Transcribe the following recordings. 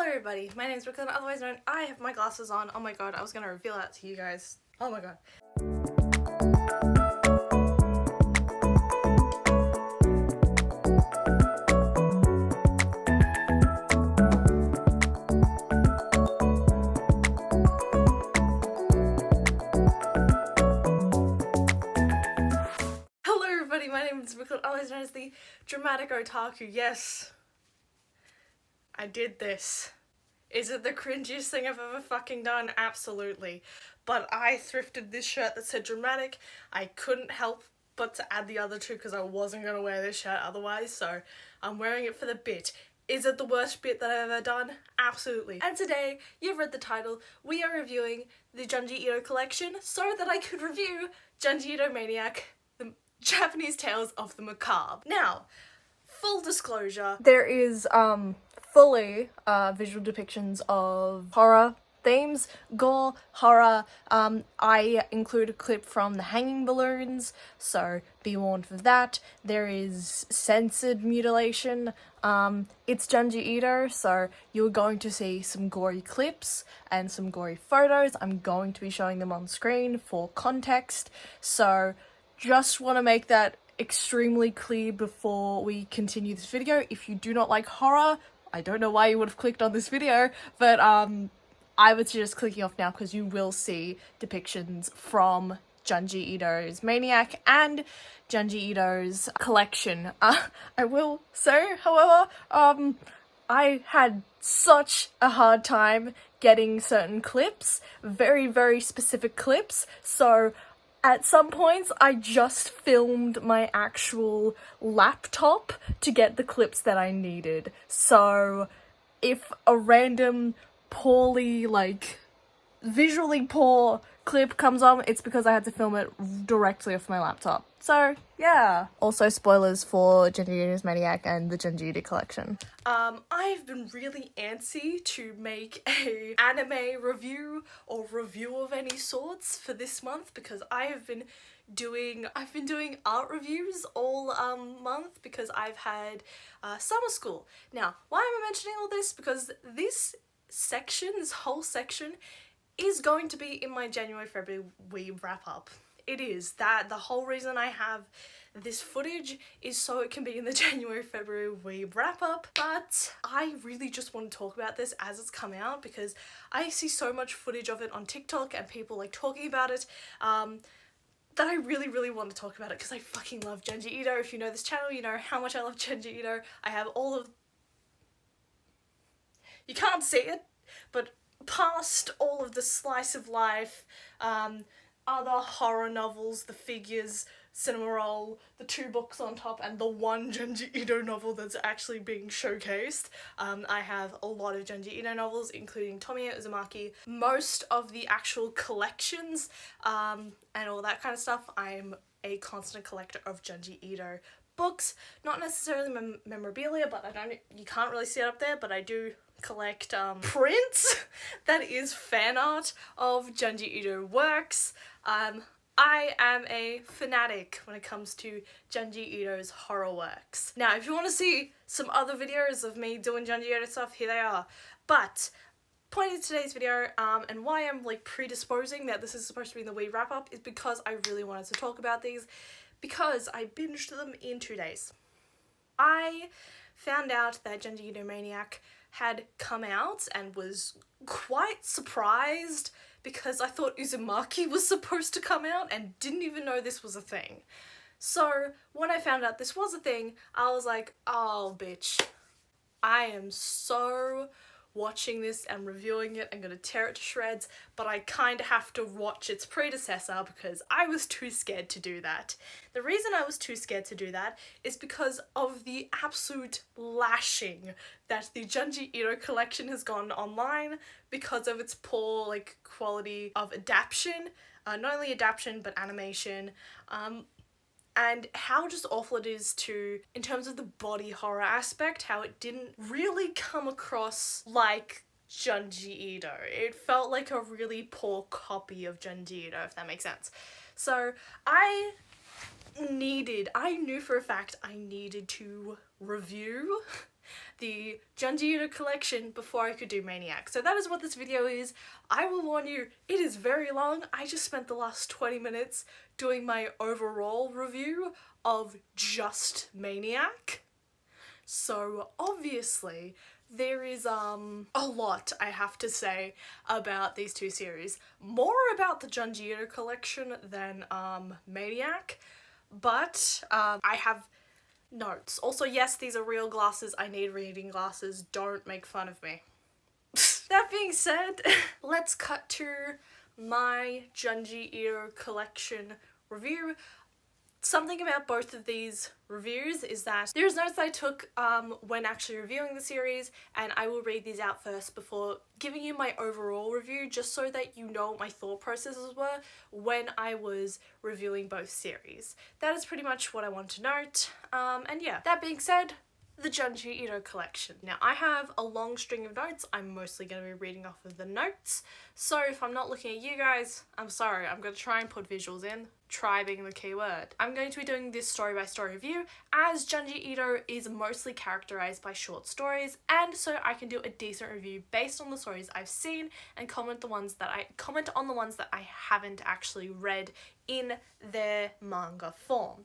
everybody, my name is Brooklyn, otherwise known I have my glasses on. Oh my god, I was gonna reveal that to you guys. Oh my god. Hello everybody, my name is Brooklyn, otherwise known as the Dramatic Otaku. Yes, I did this. Is it the cringiest thing I've ever fucking done? Absolutely. But I thrifted this shirt that said dramatic. I couldn't help but to add the other two because I wasn't going to wear this shirt otherwise, so I'm wearing it for the bit. Is it the worst bit that I've ever done? Absolutely. And today, you've read the title, we are reviewing the Junji Ito collection so that I could review Junji Ito Maniac, the Japanese Tales of the Macabre. Now, full disclosure, there is fully visual depictions of horror themes, gore, horror. I include a clip from the hanging balloons, so be warned for that. There is censored mutilation. It's Junji Ito, so you're going to see some gory clips and some gory photos. I'm going to be showing them on screen for context, so just want to make that extremely clear before we continue this video. If you do not like horror, I don't know why you would have clicked on this video, but I would suggest clicking off now because you will see depictions from Junji Ito's Maniac and Junji Ito's collection. I will say, however, I had such a hard time getting certain clips, very, very specific clips, so at some points, I just filmed my actual laptop to get the clips that I needed. So if a random poorly, visually poor clip comes on, it's because I had to film it directly off my laptop. So, yeah. Also, spoilers for Junji Ito's Maniac and the Junji Ito collection. I've been really antsy to make a anime review or review of any sorts for this month because I've been doing art reviews all month because I've had summer school. Now, why am I mentioning all this? Because this whole section is going to be in my January-February weeb wrap-up. It is. The whole reason I have this footage is so it can be in the January-February weeb wrap-up, but I really just want to talk about this as it's come out because I see so much footage of it on TikTok and people talking about it, that I really, really want to talk about it because I fucking love Junji Ito. If you know this channel, you know how much I love Junji Ito. I have all of... You can't see it, but past all of the slice of life, other horror novels, the figures, cinema roll, the 2 books on top, and the 1 Junji Ito novel that's actually being showcased. I have a lot of Junji Ito novels, including Tomiya Uzumaki, most of the actual collections, and all that kind of stuff. I'm a constant collector of Junji Ito books, not necessarily memorabilia, but you can't really see it up there, but I do collect prints that is fan art of Junji Ito works. I am a fanatic when it comes to Junji Ito's horror works. Now, if you want to see some other videos of me doing Junji Ito stuff, here they are. But point of today's video, and why I'm predisposing that this is supposed to be in the wee wrap up, is because I really wanted to talk about these because I binged them in 2 days. I found out that Junji Ito Maniac had come out and was quite surprised because I thought Uzumaki was supposed to come out and didn't even know this was a thing. So when I found out this was a thing, I was like, oh bitch, I am so watching this and reviewing it. I'm gonna tear it to shreds, but I kind of have to watch its predecessor because I was too scared to do that. The reason I was too scared to do that is because of the absolute lashing that the Junji Ito collection has gone online because of its poor quality of adaptation, not only adaptation but animation, and how just awful it is in terms of the body horror aspect, how it didn't really come across like Junji Ito. It felt like a really poor copy of Junji Ito, if that makes sense. So I knew for a fact I needed to review the Junji Ito collection before I could do Maniac. So that is what this video is. I will warn you, it is very long. I just spent the last 20 minutes doing my overall review of just Maniac. So obviously there is a lot I have to say about these two series. More about the Junji Ito collection than Maniac, but I have notes. Also, yes, these are real glasses. I need reading glasses. Don't make fun of me. That being said, let's cut to my Junji Ito collection review. Something about both of these reviews is that there's notes I took when actually reviewing the series, and I will read these out first before giving you my overall review, just so that you know what my thought processes were when I was reviewing both series. That is pretty much what I want to note. And yeah, that being said, the Junji Ito collection. Now, I have a long string of notes. I'm mostly going to be reading off of the notes, so if I'm not looking at you guys, I'm sorry. I'm going to try and put visuals in. Try being the key word. I'm going to be doing this story by story review, as Junji Ito is mostly characterized by short stories, and so I can do a decent review based on the stories I've seen and comment on the ones that I haven't actually read in their manga form,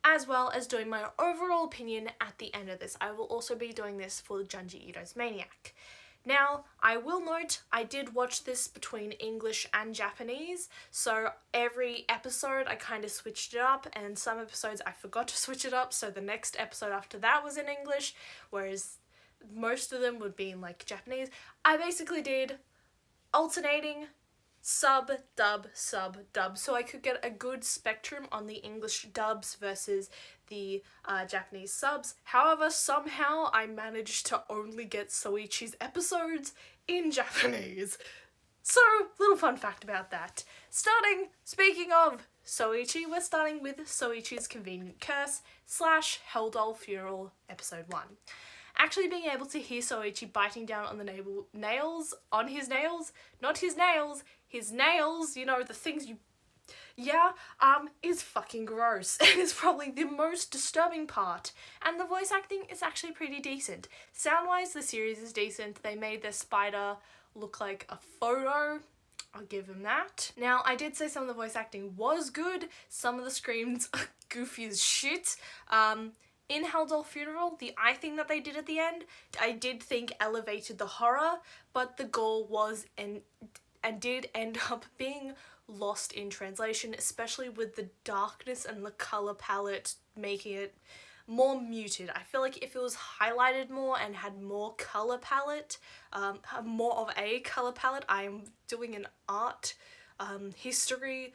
as well as doing my overall opinion at the end of this. I will also be doing this for Junji Ito's Maniac. Now, I will note, I did watch this between English and Japanese, so every episode I kind of switched it up, and some episodes I forgot to switch it up, so the next episode after that was in English, whereas most of them would be in like Japanese. I basically did alternating sub, dub, so I could get a good spectrum on the English dubs versus the Japanese subs. However, somehow I managed to only get Soichi's episodes in Japanese. So, little fun fact about that. Speaking of Soichi, we're starting with Soichi's Convenient Curse / Helldoll Funeral episode 1. Actually being able to hear Soichi biting down on the nails, his nails, you know, the things you, is fucking gross. It is probably the most disturbing part, and the voice acting is actually pretty decent. Sound-wise, the series is decent. They made their spider look like a photo. I'll give him that. Now, I did say some of the voice acting was good. Some of the screams are goofy as shit. In Helldoll Funeral, the eye thing that they did at the end, I did think elevated the horror, but the gore was and did end up being lost in translation, especially with the darkness and the colour palette making it more muted. I feel like if it was highlighted more and had more colour palette, more of a colour palette, I'm doing an art history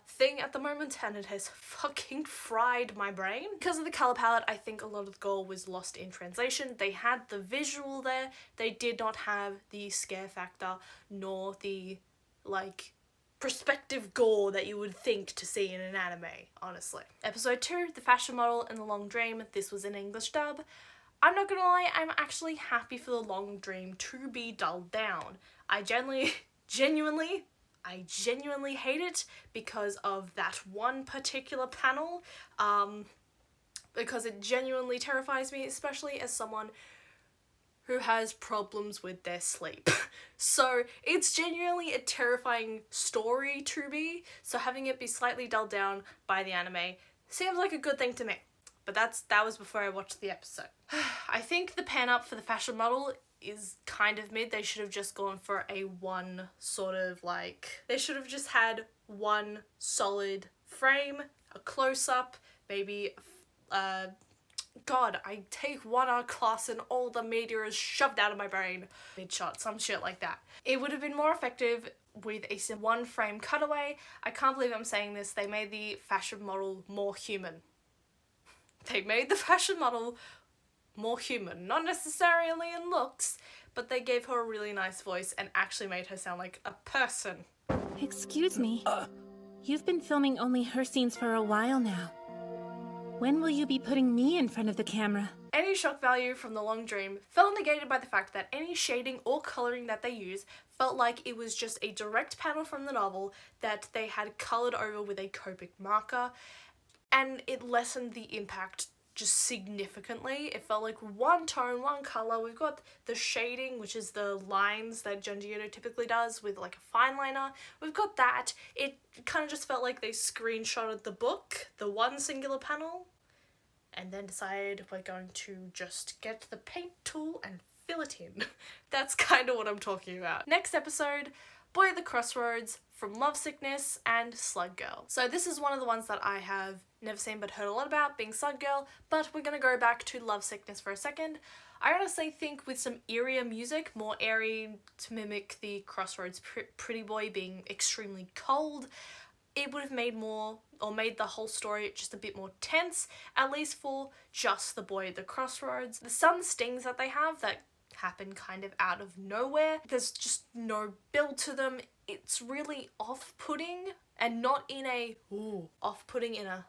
thing at the moment, and it has fucking fried my brain. Because of the colour palette, I think a lot of the gore was lost in translation. They had the visual there, they did not have the scare factor, nor the, like, perspective gore that you would think to see in an anime, honestly. Episode 2, The Fashion Model and the Long Dream. This was an English dub. I'm not gonna lie, I'm actually happy for the Long Dream to be dulled down. I genuinely hate it because of that one particular panel, because it genuinely terrifies me, especially as someone who has problems with their sleep. So it's genuinely a terrifying story to me, so having it be slightly dulled down by the anime seems like a good thing to me. But that was before I watched the episode. I think the pan up for the fashion model is kind of mid. They should have just gone for they should have just had one solid frame, a close-up, maybe, God, I take one art class and all the media is shoved out of my brain. Mid-shot, some shit like that. It would have been more effective with a one frame cutaway. I can't believe I'm saying this. They made the fashion model more human. They made the fashion model more human. Not necessarily in looks, but they gave her a really nice voice and actually made her sound like a person. Excuse me. You've been filming only her scenes for a while now. When will you be putting me in front of the camera? Any shock value from The Long Dream felt negated by the fact that any shading or colouring that they used felt like it was just a direct panel from the novel that they had coloured over with a Copic marker, and it lessened the impact just significantly. It felt like one tone, one color. We've got the shading, which is the lines that Junji Ito typically does with like a fine liner. We've got that. It kind of just felt like they screenshotted the book, the one singular panel, and then decided we're going to just get the paint tool and fill it in. That's kind of what I'm talking about. Next episode, Boy at the Crossroads, From Lovesickness, and Slug Girl. So this is one of the ones that I have never seen but heard a lot about, being Slug Girl, but we're gonna go back to Lovesickness for a second. I honestly think with some eerier music, more airy to mimic the Crossroads Pretty Boy being extremely cold, it would have made the whole story just a bit more tense, at least for just the Boy at the Crossroads. The sun stings that they have that happen kind of out of nowhere, there's just no build to them. It's really off-putting, and not in a off-putting in a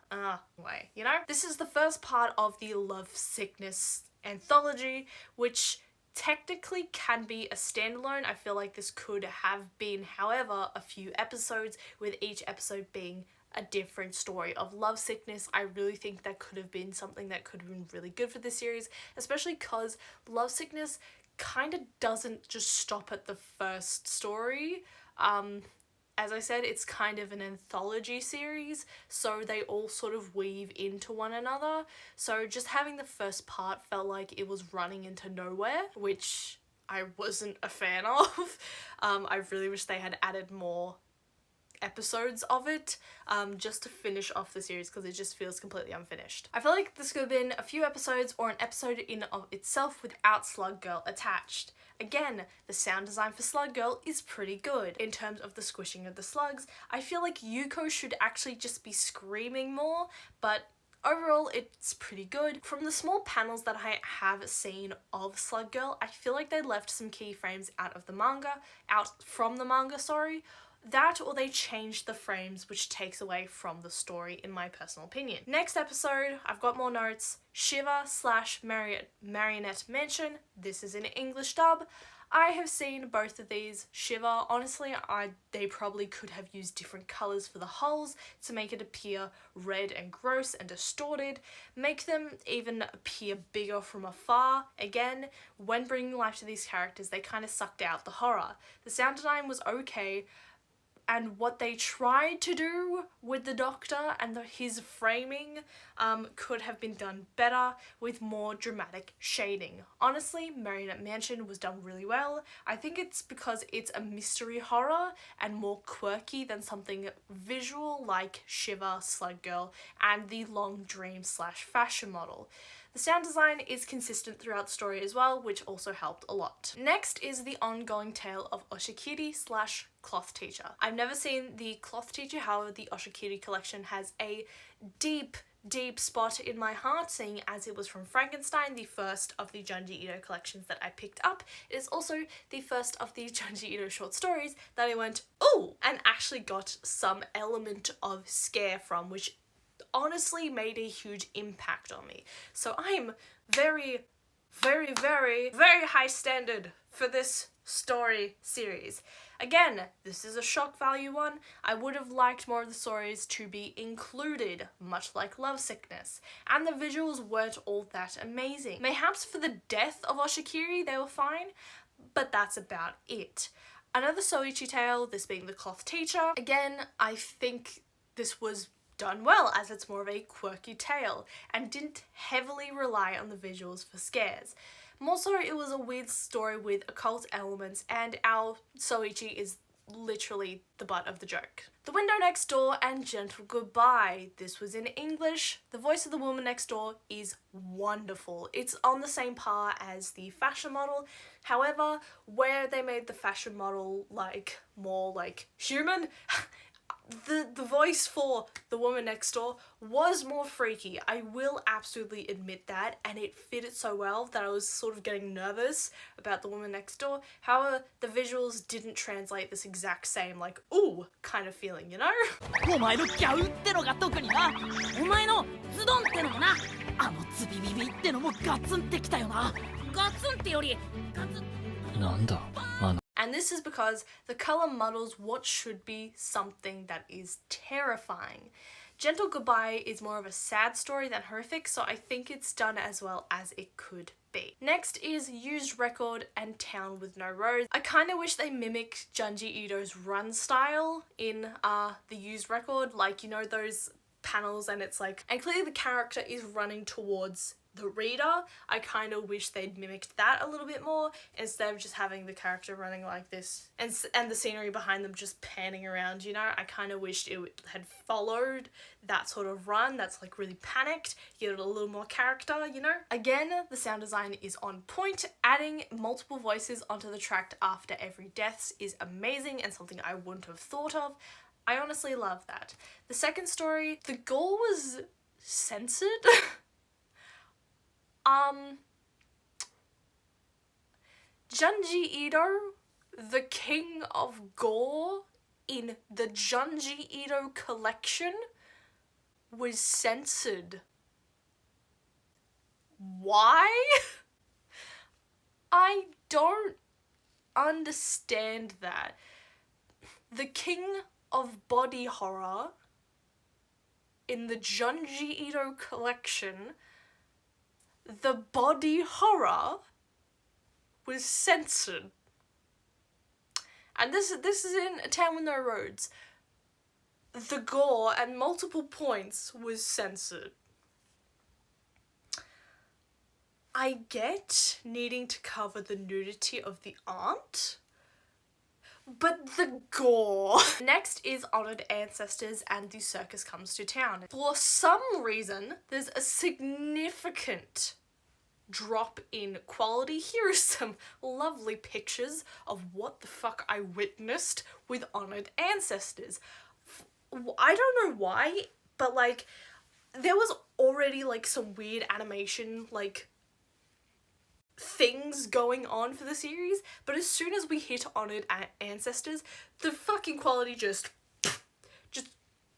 way, you know? This is the first part of the Lovesickness anthology, which technically can be a standalone. I feel like this could have been, however, a few episodes, with each episode being a different story of lovesickness. I really think that could have been something that could have been really good for this series, especially because lovesickness kind of doesn't just stop at the first story. As I said, it's kind of an anthology series, so they all sort of weave into one another. So just having the first part felt like it was running into nowhere, which I wasn't a fan of. I really wish they had added more episodes of it just to finish off the series, because it just feels completely unfinished. I feel like this could have been a few episodes or an episode in of itself without Slug Girl attached. Again, the sound design for Slug Girl is pretty good. In terms of the squishing of the slugs, I feel like Yuko should actually just be screaming more, but overall, it's pretty good. From the small panels that I have seen of Slug Girl, I feel like they left some key frames out from the manga, sorry. That, or they changed the frames, which takes away from the story, in my personal opinion. Next episode, I've got more notes. Shiva / Marionette Mansion. This is an English dub. I have seen both of these. Shiva, honestly, they probably could have used different colours for the holes to make it appear red and gross and distorted. Make them even appear bigger from afar. Again, when bringing life to these characters, they kind of sucked out the horror. The sound design was okay, and what they tried to do with the Doctor and his framing could have been done better with more dramatic shading. Honestly, Marionette Mansion was done really well. I think it's because it's a mystery horror and more quirky than something visual like Shiva, Slug Girl, and the Long Dream / Fashion Model. The sound design is consistent throughout the story as well, which also helped a lot. Next is the ongoing tale of Oshikiri / Cloth Teacher. I've never seen the Cloth Teacher, however the Oshikiri collection has a deep spot in my heart, seeing as it was from Frankenstein, the first of the Junji Ito collections that I picked up. It is also the first of the Junji Ito short stories that I went, ooh, and actually got some element of scare from, which honestly made a huge impact on me. So I'm very high standard for this story series. Again, this is a shock value one. I would have liked more of the stories to be included, much like Lovesickness, and the visuals weren't all that amazing. Mayhaps for the death of Oshikiri they were fine, but that's about it. Another Soichi tale, this being the Cloth Teacher. Again, I think this was done well, as it's more of a quirky tale and didn't heavily rely on the visuals for scares. More so, it was a weird story with occult elements, and our Soichi is literally the butt of the joke. The Window Next Door and Gentle Goodbye. This was in English. The voice of the woman next door is wonderful. It's on the same par as the fashion model. However, where they made the fashion model more human, the voice for the woman next door was more freaky. I will absolutely admit that, and it fitted so well that I was sort of getting nervous about the woman next door. However, the visuals didn't translate this exact same ooh kind of feeling, you know? お前のギャウってのが特にな。お前のズドンってのもな。あのズビビビってのもガツンってきたよな。ガツンってよりガツン。なんだ。And this is because the colour muddles what should be something that is terrifying. Gentle Goodbye is more of a sad story than horrific, so I think it's done as well as it could be. Next is Used Record and Town with No Roads. I kind of wish they mimicked Junji Ito's run style in the Used Record, like, you know, those panels and it's like, and clearly the character is running towards the reader. I kind of wish they'd mimicked that a little bit more instead of just having the character running like this and the scenery behind them just panning around, you know. I kind of wished it had followed that sort of run that's like really panicked, give it a little more character, you know. Again, the sound design is on point. Adding multiple voices onto the track after every death is amazing and something I wouldn't have thought of. I honestly love that. The second story, the gore was censored. Junji Ito, the king of gore in the Junji Ito collection, was censored. Why? I don't understand that. The king of body horror in the Junji Ito collection, the body horror was censored. And this is in A Town with No Roads. The gore at multiple points was censored. I get needing to cover the nudity of the aunt, but the gore. Next is Honored Ancestors and The Circus Comes to Town. For some reason, there's a significant drop in quality. Here are some lovely pictures of what the fuck I witnessed with Honored Ancestors. I don't know why, but like, there was already like some weird animation, like, things going on for the series, but as soon as we hit Honored Ancestors, the fucking quality just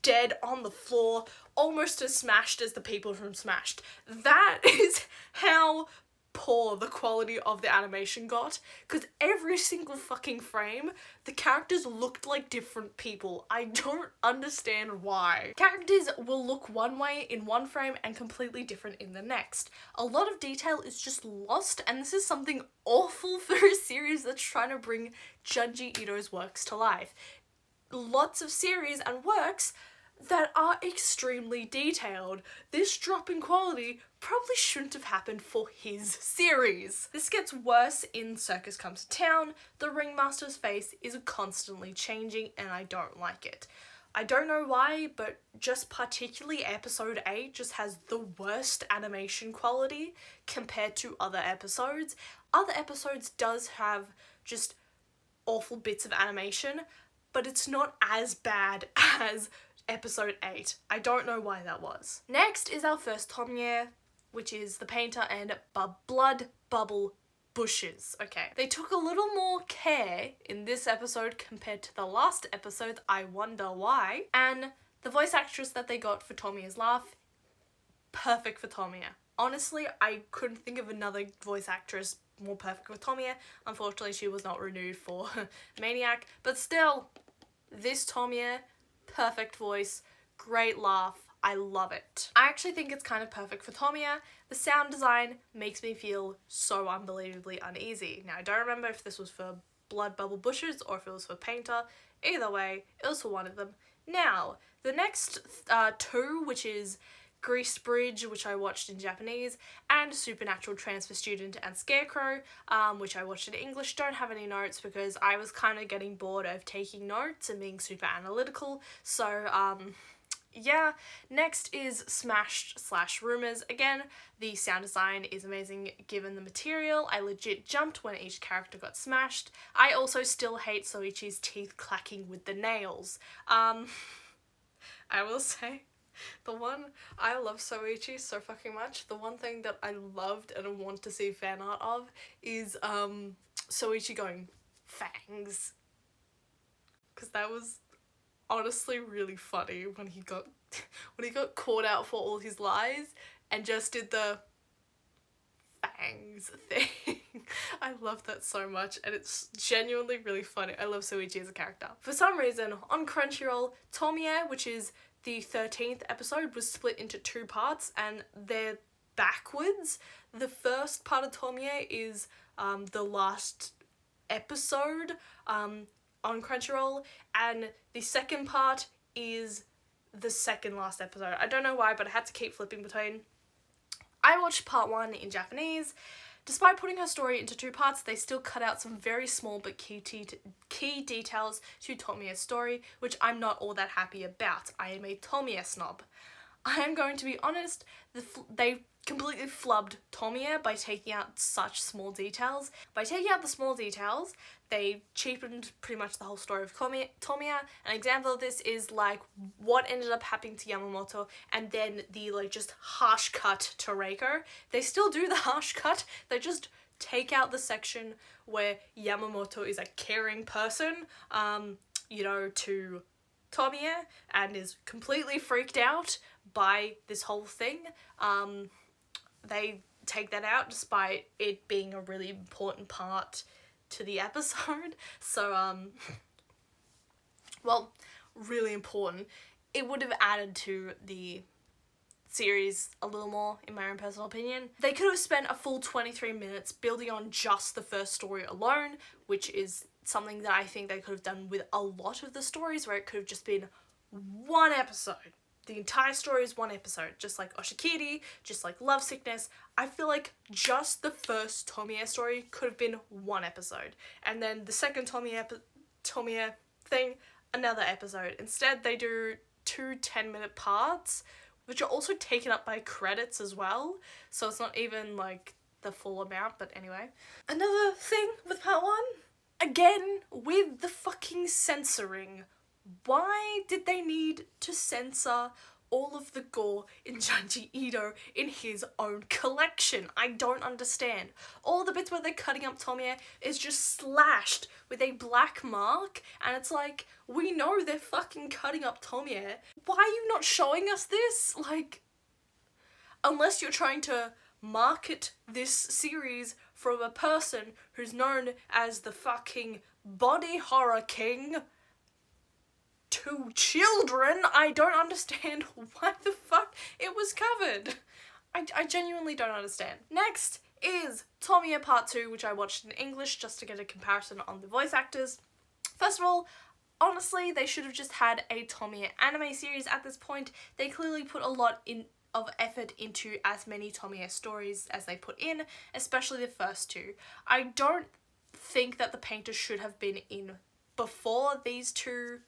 dead on the floor, almost as smashed as the people from Smashed. That is how poor the quality of the animation got, because every single fucking frame, the characters looked like different people. I don't understand why. Characters will look one way in one frame and completely different in the next. A lot of detail is just lost, and this is something awful for a series that's trying to bring Junji Ito's works to life. Lots of series and works that are extremely detailed. This drop in quality probably shouldn't have happened for his series. This gets worse in Circus Comes to Town. The ringmaster's face is constantly changing and I don't like it. I don't know why, but just particularly episode 8 just has the worst animation quality compared to other episodes. Other episodes does have just awful bits of animation, but it's not as bad as episode 8. I don't know why that was. Next is our first Tomie, which is The Painter and Blood Bubble Bushes. Okay, they took a little more care in this episode compared to the last episode. I wonder why. And the voice actress that they got for Tomie's laugh, perfect for Tomie. Honestly, I couldn't think of another voice actress more perfect for Tomie. Unfortunately, she was not renewed for Maniac, but still, this Tomie, perfect voice, great laugh, I love it. I actually think it's kind of perfect for Tomie. The sound design makes me feel so unbelievably uneasy. Now, I don't remember if this was for Blood Bubble Bushes or if it was for Painter. Either way, it was for one of them. Now, the next two, which is Greased Bridge, which I watched in Japanese, and Supernatural Transfer Student and Scarecrow, which I watched in English. Don't have any notes because I was kind of getting bored of taking notes and being super analytical, so yeah. Next is Smashed / Rumors. Again, the sound design is amazing given the material. I legit jumped when each character got smashed. I also still hate Soichi's teeth clacking with the nails. I will say, I love Soichi so fucking much. The one thing that I loved and want to see fan art of is Soichi going fangs. Because that was honestly really funny when he got caught out for all his lies and just did the fangs thing. I love that so much and it's genuinely really funny. I love Soichi as a character. For some reason, on Crunchyroll, Tomie, which is the 13th episode was split into 2 parts, and they're backwards. The first part of Tomie is the last episode on Crunchyroll, and the second part is the second last episode. I don't know why, but I had to keep flipping between. I watched part 1 in Japanese. Despite putting her story into 2 parts, they still cut out some very small but key details to Tomie's story, which I'm not all that happy about. I am a Tomie snob. I am going to be honest, they completely flubbed Tomie by taking out such small details. By taking out the small details, they cheapened pretty much the whole story of Tomie. An example of this is like what ended up happening to Yamamoto, and then the like just harsh cut to Reiko. They still do the harsh cut, they just take out the section where Yamamoto is a caring person, to Tomie, and is completely freaked out by this whole thing. They take that out despite it being a really important part to the episode. So, really important. It would have added to the series a little more, in my own personal opinion. They could have spent a full 23 minutes building on just the first story alone, which is something that I think they could have done with a lot of the stories, where it could have just been 1 episode. The entire story is 1 episode, just like Oshikiri, just like Love Sickness. I feel like just the first Tomie story could have been 1 episode, and then the second Tomie thing, another episode. Instead, they do 2 10-minute parts, which are also taken up by credits as well, so it's not even like the full amount, but anyway. Another thing with part 1, again, with the fucking censoring. Why did they need to censor all of the gore in Junji Ito in his own collection? I don't understand. All the bits where they're cutting up Tomie is just slashed with a black mark, and it's like, we know they're fucking cutting up Tomie. Why are you not showing us this? Like, unless you're trying to market this series from a person who's known as the fucking body horror king to children, I don't understand why the fuck it was covered. I genuinely don't understand. Next is Tomie Part 2, which I watched in English just to get a comparison on the voice actors. First of all, honestly, they should have just had a Tomie anime series at this point. They clearly put a lot of effort into as many Tomie stories as they put in, especially the first 2. I don't think that the painter should have been in before these 2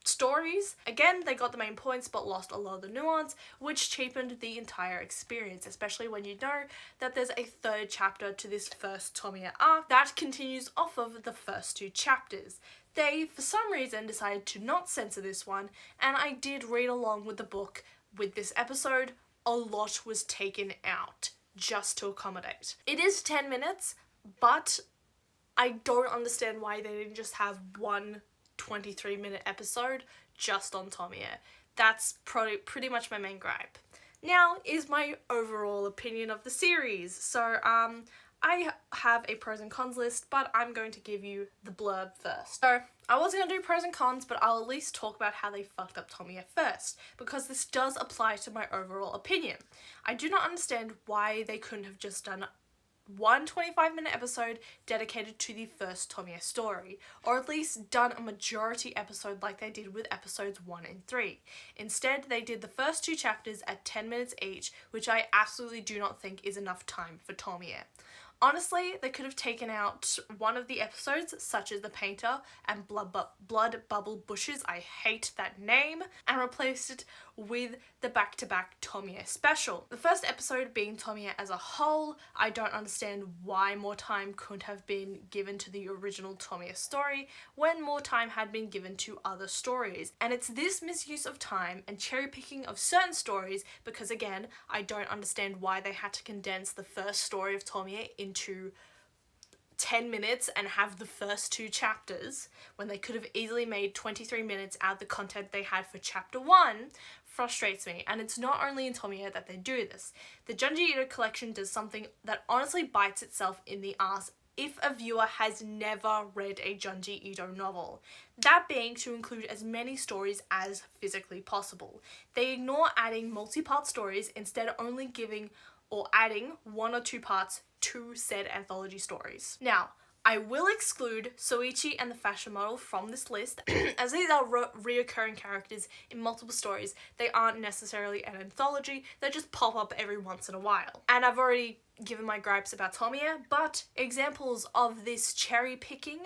stories. Again, they got the main points but lost a lot of the nuance, which cheapened the entire experience, especially when you know that there's a 3rd chapter to this first Tomie arc that continues off of the first 2 chapters. They, for some reason, decided to not censor this one, and I did read along with the book with this episode. A lot was taken out just to accommodate. It is 10 minutes, but I don't understand why they didn't just have 1 23-minute episode just on Tomie. That's pretty much my main gripe. Now is my overall opinion of the series. So, I have a pros and cons list, but I'm going to give you the blurb first. So, I was going to do pros and cons, but I'll at least talk about how they fucked up Tomie first, because this does apply to my overall opinion. I do not understand why they couldn't have just done 1 25-minute episode dedicated to the first Tomie story, or at least done a majority episode like they did with episodes 1 and 3. Instead, they did the first 2 chapters at 10 minutes each, which I absolutely do not think is enough time for Tomie. Honestly, they could have taken out one of the episodes, such as The Painter and Blood Bubble Bushes, I hate that name, and replaced it with the back-to-back Tomie special. The first episode being Tomie as a whole, I don't understand why more time couldn't have been given to the original Tomie story when more time had been given to other stories. And it's this misuse of time and cherry-picking of certain stories, because again, I don't understand why they had to condense the first story of Tomie into 10 minutes and have the first 2 chapters when they could have easily made 23 minutes out of the content they had for chapter 1 frustrates me. And it's not only in Tomie that they do this. The Junji Ito collection does something that honestly bites itself in the ass if a viewer has never read a Junji Ito novel, that being to include as many stories as physically possible. They ignore adding multi-part stories, instead only giving or adding 1 or 2 parts to said anthology stories. Now, I will exclude Soichi and the fashion model from this list, as these are reoccurring characters in multiple stories. They aren't necessarily an anthology, they just pop up every once in a while. And I've already given my gripes about Tomiya, but examples of this cherry picking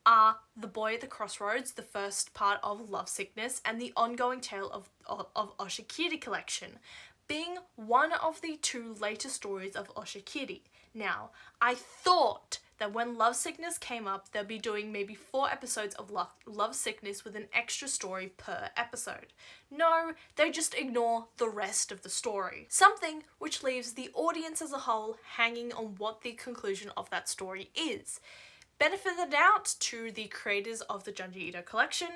are The Boy at the Crossroads, the first part of Love Sickness, and the ongoing tale of Oshikiri collection, being one of the 2 later stories of Oshikiri. Now, I thought that when Love Sickness came up, they'll be doing maybe 4 episodes of Love Sickness with an extra story per episode. No, they just ignore the rest of the story. Something which leaves the audience as a whole hanging on what the conclusion of that story is. Benefit of the doubt to the creators of the Junji Ito collection.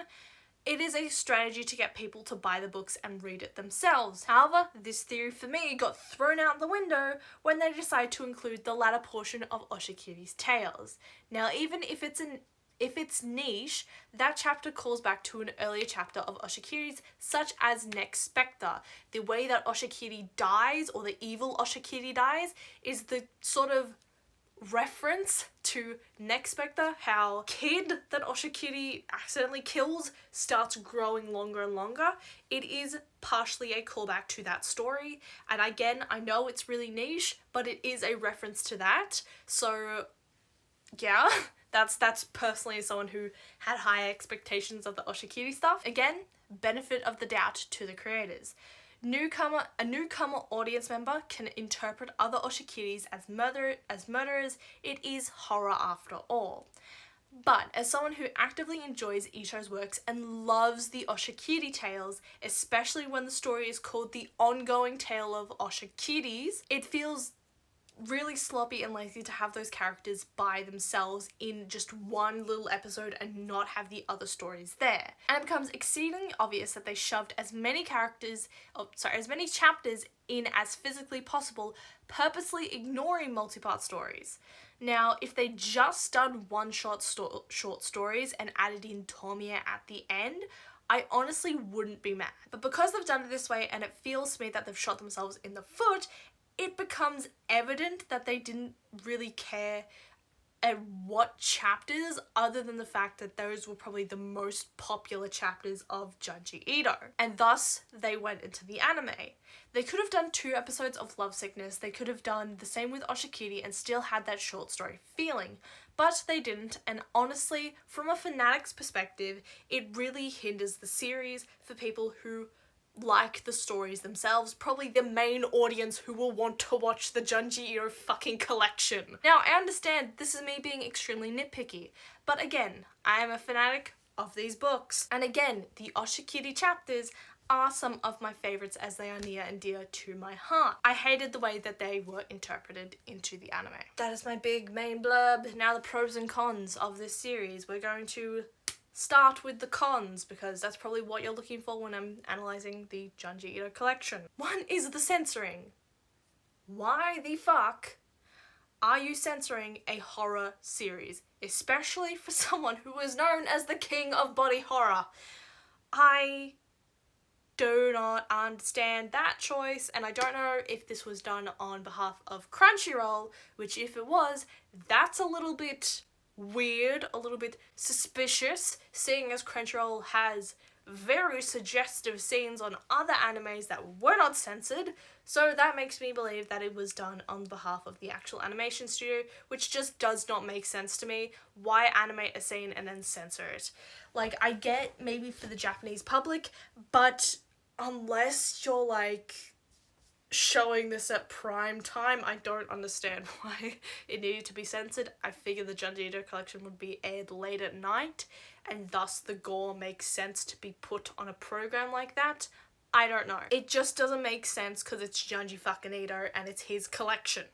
It is a strategy to get people to buy the books and read it themselves. However, this theory for me got thrown out the window when they decided to include the latter portion of Oshikiri's tales. Now, even if it's niche, that chapter calls back to an earlier chapter of Oshikiri's, such as Next Spectre. The way that Oshikiri dies, or the evil Oshikiri dies, is the sort of reference to Next Spectre, how kid that Oshikiri accidentally kills starts growing longer and longer. It is partially a callback to that story, and again, I know it's really niche, but it is a reference to that. So yeah, that's personally as someone who had high expectations of the Oshikiri stuff. Again, benefit of the doubt to the creators. A newcomer audience member can interpret other Oshikiris as murderers. It is horror after all. But as someone who actively enjoys Ito's works and loves the Oshikiri tales, especially when the story is called The Ongoing Tale of Oshikiris, it feels really sloppy and lazy to have those characters by themselves in just one little episode and not have the other stories there. And it becomes exceedingly obvious that they shoved as many chapters in as physically possible, purposely ignoring multi-part stories. Now, if they just done one-shot short stories and added in Tomiya at the end, I honestly wouldn't be mad. But because they've done it this way and it feels to me that they've shot themselves in the foot, it becomes evident that they didn't really care at what chapters, other than the fact that those were probably the most popular chapters of Junji Ito. And thus, they went into the anime. They could have done 2 episodes of Love Sickness, they could have done the same with Oshikiri and still had that short story feeling. But they didn't, and honestly, from a fanatic's perspective, it really hinders the series for people who like the stories themselves, probably the main audience who will want to watch the Junji Ito fucking collection. Now, I understand this is me being extremely nitpicky, but again, I am a fanatic of these books. And again, the Oshikiri chapters are some of my favourites as they are near and dear to my heart. I hated the way that they were interpreted into the anime. That is my big main blurb. Now the pros and cons of this series. We're going to start with the cons, because that's probably what you're looking for when I'm analysing the Junji Ito collection. One is the censoring. Why the fuck are you censoring a horror series? Especially for someone who is known as the king of body horror. I do not understand that choice, and I don't know if this was done on behalf of Crunchyroll, which if it was, that's a little bit weird, a little bit suspicious, seeing as Crunchyroll has very suggestive scenes on other animes that were not censored, so that makes me believe that it was done on behalf of the actual animation studio, which just does not make sense to me. Why animate a scene and then censor it? Like, I get maybe for the Japanese public, but unless you're like showing this at prime time, I don't understand why it needed to be censored. I figure the Junji Ito collection would be aired late at night, and thus the gore makes sense to be put on a program like that. I don't know. It just doesn't make sense because it's Junji fucking Ito and it's his collection.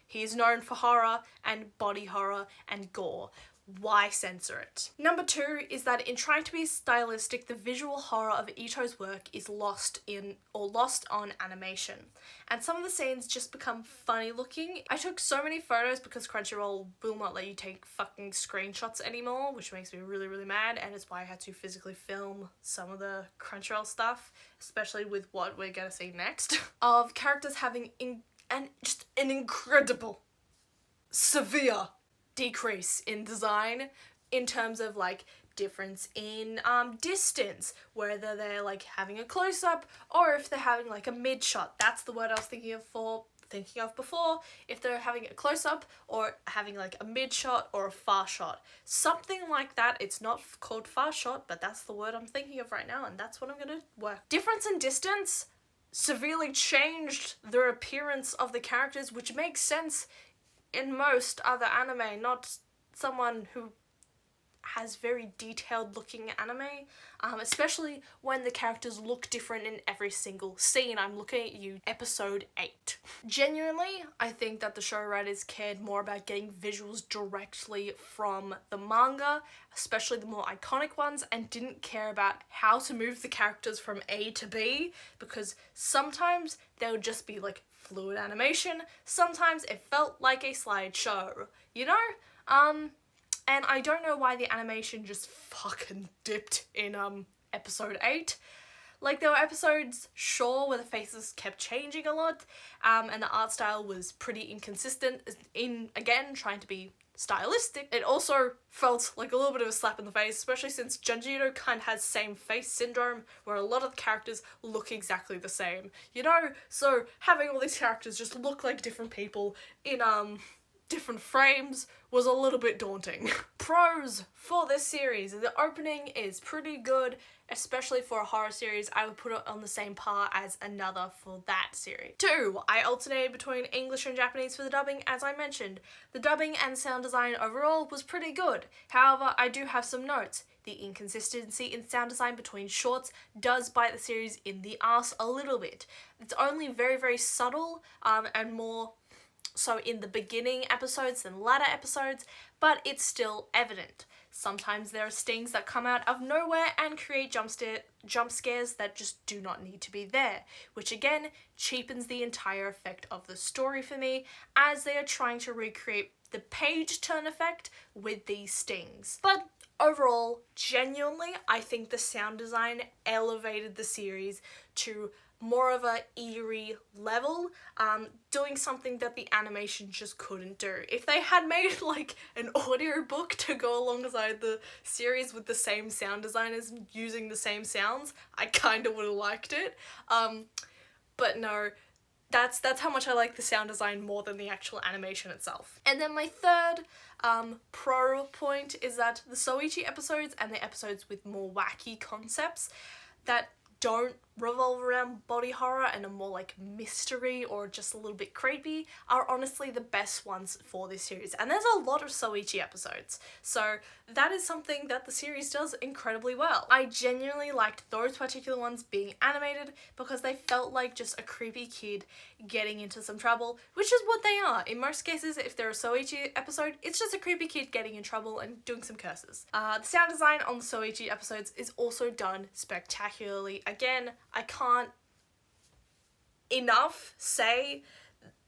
He is known for horror and body horror and gore. why censor it? Number 2 is that in trying to be stylistic, the visual horror of Ito's work is lost on animation. And some of the scenes just become funny looking. I took so many photos because Crunchyroll will not let you take fucking screenshots anymore, which makes me really, really mad, and it's why I had to physically film some of the Crunchyroll stuff, especially with what we're gonna see next, of characters having just an incredible, severe decrease in design in terms of like difference in distance, whether they're like having a close-up or if they're having like a mid-shot. That's the word I was thinking of before. If they're having a close-up or having like a mid-shot or a far shot, something like that. It's not called far shot, but that's the word I'm thinking of right now, and that's what I'm gonna work. Difference in distance severely changed the appearance of the characters, which makes sense in most other anime, not someone who has very detailed looking anime, especially when the characters look different in every single scene. I'm looking at you, episode 8. Genuinely, I think that the show writers cared more about getting visuals directly from the manga, especially the more iconic ones, and didn't care about how to move the characters from A to B, because sometimes they would just be like fluid animation, sometimes it felt like a slideshow, you know? And I don't know why the animation just fucking dipped in episode 8. Like, there were episodes, sure, where the faces kept changing a lot, and the art style was pretty inconsistent in, again, trying to be stylistic. It also felt like a little bit of a slap in the face, especially since Junji Ito kind of has same face syndrome, where a lot of the characters look exactly the same, you know? So having all these characters just look like different people in different frames was a little bit daunting. Pros for this series: the opening is pretty good, especially for a horror series. I would put it on the same par as Another for that series. 2, I alternated between English and Japanese for the dubbing, as I mentioned. The dubbing and sound design overall was pretty good. However, I do have some notes. The inconsistency in sound design between shorts does bite the series in the arse a little bit. It's only very, very subtle, and more so in the beginning episodes than latter episodes, but it's still evident. Sometimes there are stings that come out of nowhere and create jump scares that just do not need to be there, which again cheapens the entire effect of the story for me, as they are trying to recreate the page turn effect with these stings. But overall, genuinely, I think the sound design elevated the series to more of a eerie level, doing something that the animation just couldn't do. If they had made like an audiobook to go alongside the series with the same sound designers using the same sounds, I kind of would have liked it. But no, that's how much I like the sound design more than the actual animation itself. And then my third pro point is that the Soichi episodes and the episodes with more wacky concepts that don't revolve around body horror and are more like mystery or just a little bit creepy are honestly the best ones for this series. And there's a lot of Soichi episodes, so that is something that the series does incredibly well. I genuinely liked those particular ones being animated because they felt like just a creepy kid getting into some trouble, which is what they are. In most cases, if they're a Soichi episode, it's just a creepy kid getting in trouble and doing some curses. The sound design on the Soichi episodes is also done spectacularly. Again, I can't enough say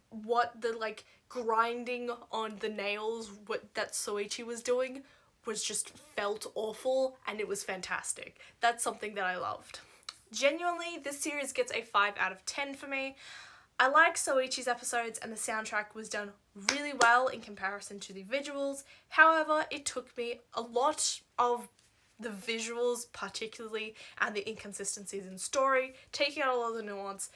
what the like grinding on the nails that Soichi was doing was just felt awful, and it was fantastic. That's something that I loved. Genuinely, this series gets a 5 out of 10 for me. I like Soichi's episodes, and the soundtrack was done really well in comparison to the visuals. However, it took me a lot of the visuals particularly and the inconsistencies in story, taking out a lot of the nuance,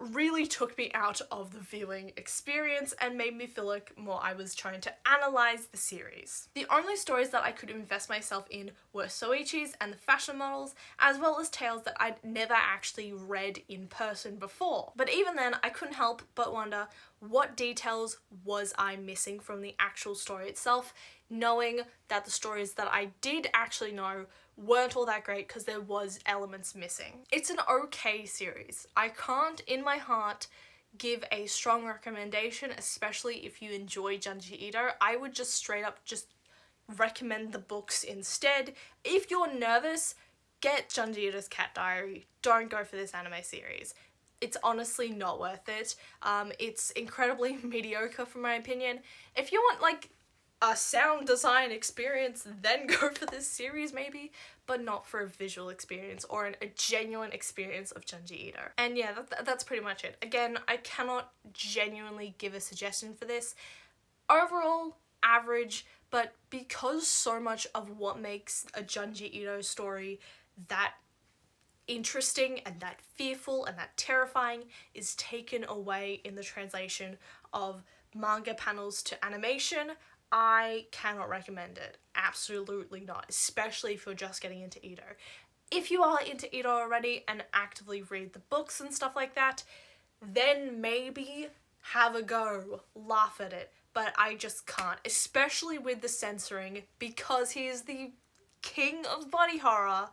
really took me out of the viewing experience and made me feel like more I was trying to analyze the series. The only stories that I could invest myself in were Soichi's and the fashion models, as well as tales that I'd never actually read in person before. But even then, I couldn't help but wonder what details was I missing from the actual story itself, knowing that the stories that I did actually know weren't all that great because there was elements missing. It's an okay series. I can't, in my heart, give a strong recommendation, especially if you enjoy Junji Ito. I would just straight up just recommend the books instead. If you're nervous, get Junji Ito's Cat Diary. Don't go for this anime series. It's honestly not worth it. It's incredibly mediocre from my opinion. If you want like a sound design experience, then go for this series maybe, but not for a visual experience or a genuine experience of Junji Ito. And yeah, that's pretty much it. Again, I cannot genuinely give a suggestion for this. Overall, average, but because so much of what makes a Junji Ito story that interesting and that fearful and that terrifying is taken away in the translation of manga panels to animation, I cannot recommend it. Absolutely not, especially if you're just getting into Ito. If you are into Ito already and actively read the books and stuff like that, then maybe have a go, laugh at it, but I just can't, especially with the censoring, because he is the king of body horror.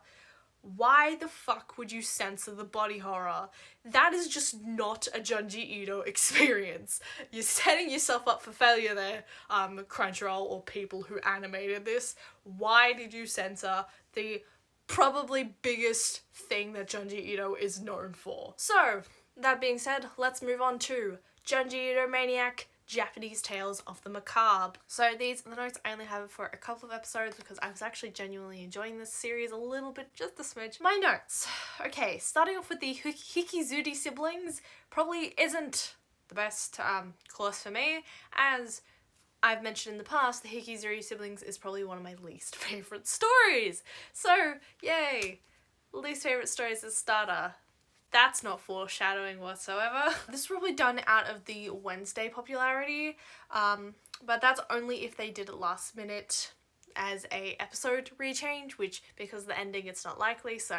Why the fuck would you censor the body horror? That is just not a Junji Ito experience. You're setting yourself up for failure there, Crunchyroll or people who animated this. Why did you censor the probably biggest thing that Junji Ito is known for? So, that being said, let's move on to Junji Ito Maniac, Japanese Tales of the Macabre. So these are the notes. I only have it for a couple of episodes because I was actually genuinely enjoying this series a little bit, just a smidge. My notes. Okay, starting off with the Hikizuri siblings probably isn't the best course for me, as I've mentioned in the past, the Hikizuri siblings is probably one of my least favourite stories. So, yay! Least favourite stories as starter. That's not foreshadowing whatsoever. This is probably done out of the Wednesday popularity, but that's only if they did it last minute as a episode rechange, which because of the ending it's not likely, so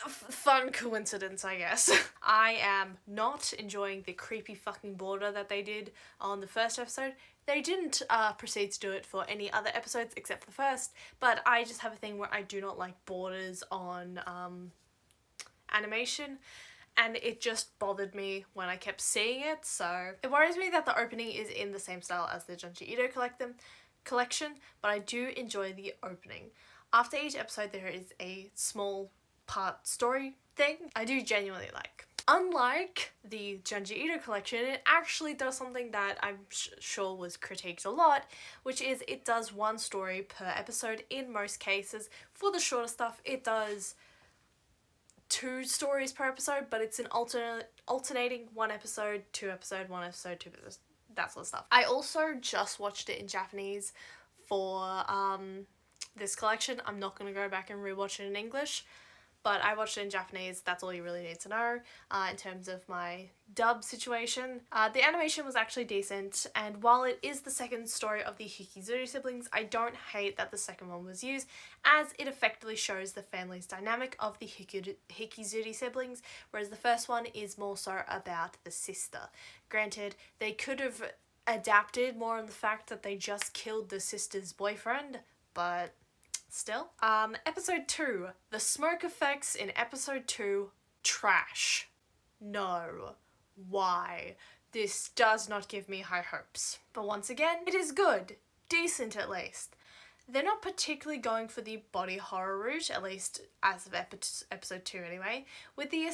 fun coincidence I guess. I am not enjoying the creepy fucking border that they did on the first episode. They didn't proceed to do it for any other episodes except for the first, but I just have a thing where I do not like borders on animation, and it just bothered me when I kept seeing it, so it worries me that the opening is in the same style as the Junji Ito collection, but I do enjoy the opening. After each episode there is a small part story thing I do genuinely like. Unlike the Junji Ito collection, it actually does something that I'm sure was critiqued a lot, which is it does one story per episode in most cases. For the shorter stuff, it does 2 stories per episode, but it's an alternating 1 episode, 2 episode, 1 episode, 2 episodes, that sort of stuff. I also just watched it in Japanese for this collection. I'm not going to go back and rewatch it in English, but I watched it in Japanese. That's all you really need to know in terms of my dub situation. The animation was actually decent, and while it is the second story of the Hikizuri siblings, I don't hate that the second one was used, as it effectively shows the family's dynamic of the Hikizuri siblings, whereas the first one is more so about the sister. Granted, they could have adapted more on the fact that they just killed the sister's boyfriend, but still. Episode 2. The smoke effects in episode 2, trash. No. Why? This does not give me high hopes. But once again, it is good. Decent at least. They're not particularly going for the body horror route, at least as of episode 2 anyway, with the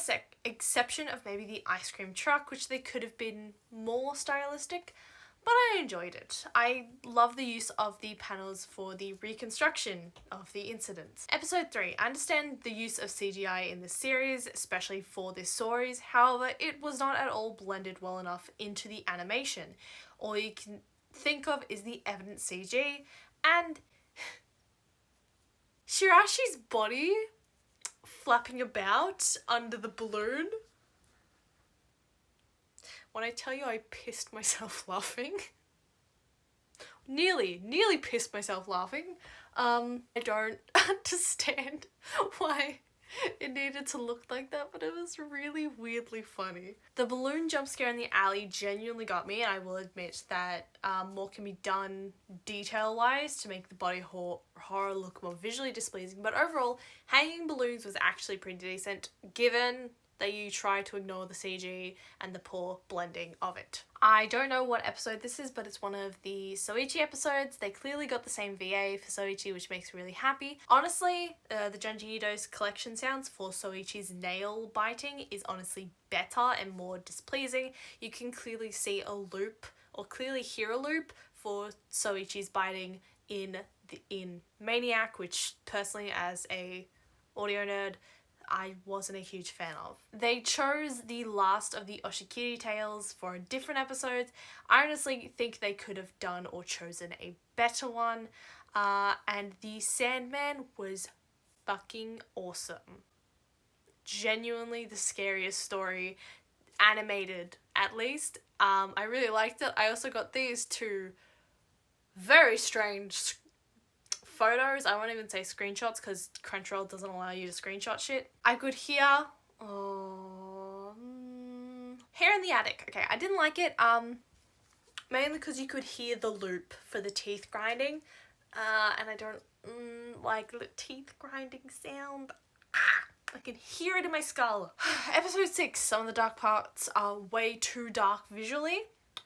exception of maybe the ice cream truck, which they could have been more stylistic. But I enjoyed it. I love the use of the panels for the reconstruction of the incidents. Episode 3. I understand the use of CGI in this series, especially for this stories. However, it was not at all blended well enough into the animation. All you can think of is the evident CG and Shirashi's body flapping about under the balloon. When I tell you I pissed myself laughing, nearly pissed myself laughing, I don't understand why it needed to look like that, but it was really weirdly funny. The balloon jump scare in the alley genuinely got me, and I will admit that more can be done detail-wise to make the body horror look more visually displeasing, but overall, hanging balloons was actually pretty decent, given that you try to ignore the CG and the poor blending of it. I don't know what episode this is, but it's one of the Soichi episodes. They clearly got the same VA for Soichi, which makes me really happy. Honestly, the Junji Ito's collection sounds for Soichi's nail biting is honestly better and more displeasing. You can clearly see a loop, or clearly hear a loop, for Soichi's biting in Maniac, which personally, as a audio nerd, I wasn't a huge fan of. They chose the last of the Oshikiri tales for different episodes. I honestly think they could have done or chosen a better one. And the Sandman was fucking awesome. Genuinely the scariest story, animated at least. I really liked it. I also got these two very strange photos. I won't even say screenshots because Crunchyroll doesn't allow you to screenshot shit. I could hear Hair in the Attic. Okay, I didn't like it, mainly because you could hear the loop for the teeth grinding, and I don't like the teeth grinding sound. I can hear it in my skull. Episode 6, some of the dark parts are way too dark visually.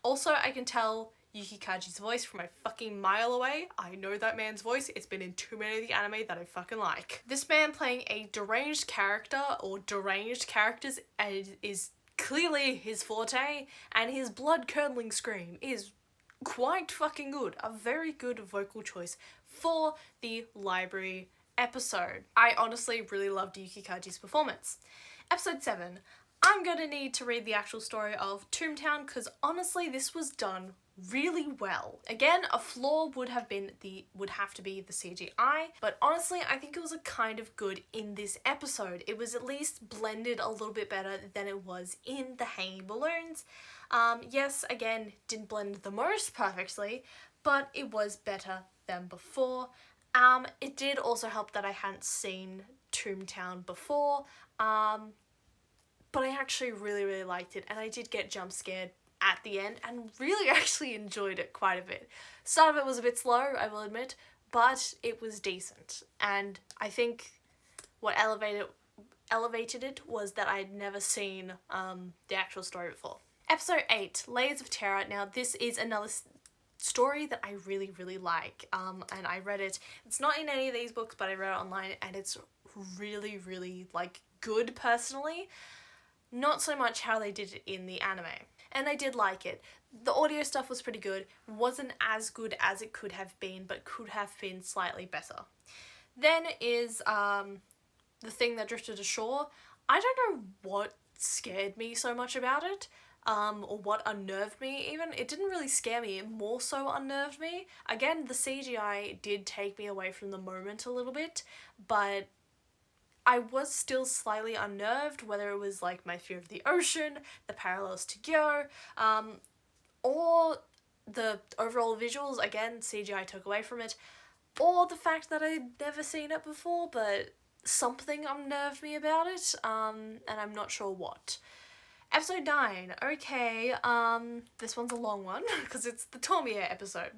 Also, I can tell Yuki Kaji's voice from a fucking mile away. I know that man's voice. It's been in too many of the anime that I fucking like. This man playing a deranged character, or deranged characters, is clearly his forte, and his blood-curdling scream is quite fucking good. A very good vocal choice for the library episode. I honestly really loved Yuki Kaji's performance. Episode 7. I'm gonna need to read the actual story of Toontown because honestly this was done really well. Again, a flaw would have to be the CGI, but honestly I think it was a kind of good in this episode. It was at least blended a little bit better than it was in the Hanging Balloons. Yes, again, didn't blend the most perfectly, but it was better than before. It did also help that I hadn't seen Toontown before, but I actually really liked it, and I did get jump scared at the end and really actually enjoyed it quite a bit. Some of it was a bit slow, I will admit, but it was decent, and I think what elevated it was that I'd never seen the actual story before. Episode 8, Layers of Terror. Now this is another story that I really like, and I read it. It's not in any of these books, but I read it online, and it's really like good personally. Not so much how they did it in the anime. And I did like it. The audio stuff was pretty good. Wasn't as good as it could have been, but could have been slightly better. Then is The Thing That Drifted Ashore. I don't know what scared me so much about it, or what unnerved me even. It didn't really scare me, it more so unnerved me. Again, the CGI did take me away from the moment a little bit, but I was still slightly unnerved, whether it was like my fear of the ocean, the parallels to Gyo, or the overall visuals. Again, CGI took away from it, or the fact that I'd never seen it before, but something unnerved me about it, and I'm not sure what. Episode 9, okay, this one's a long one, because it's the Tomie episode.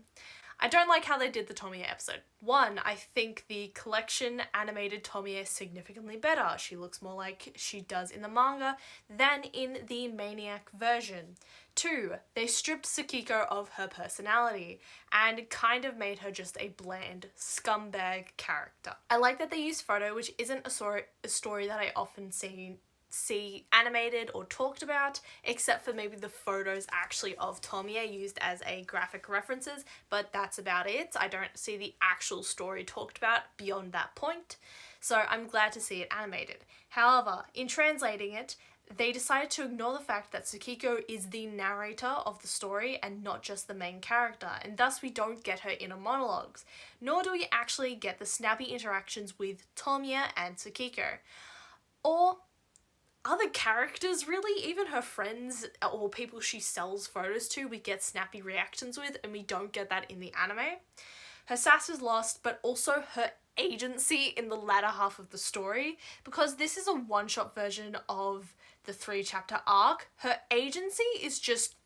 I don't like how they did the Tomie episode. 1, I think the collection animated Tomie significantly better. She looks more like she does in the manga than in the Maniac version. 2, they stripped Tsukiko of her personality and kind of made her just a bland scumbag character. I like that they used photo, which isn't a story that I often see animated or talked about, except for maybe the photos actually of Tomie used as a graphic references, but that's about it. I don't see the actual story talked about beyond that point, so I'm glad to see it animated. However, in translating it, they decided to ignore the fact that Tsukiko is the narrator of the story and not just the main character, and thus we don't get her inner monologues, nor do we actually get the snappy interactions with Tomie and Tsukiko. Or other characters, really, even her friends or people she sells photos to, we get snappy reactions with, and we don't get that in the anime. Her sass is lost, but also her agency in the latter half of the story, because this is a one-shot version of the 3-chapter arc. Her agency is just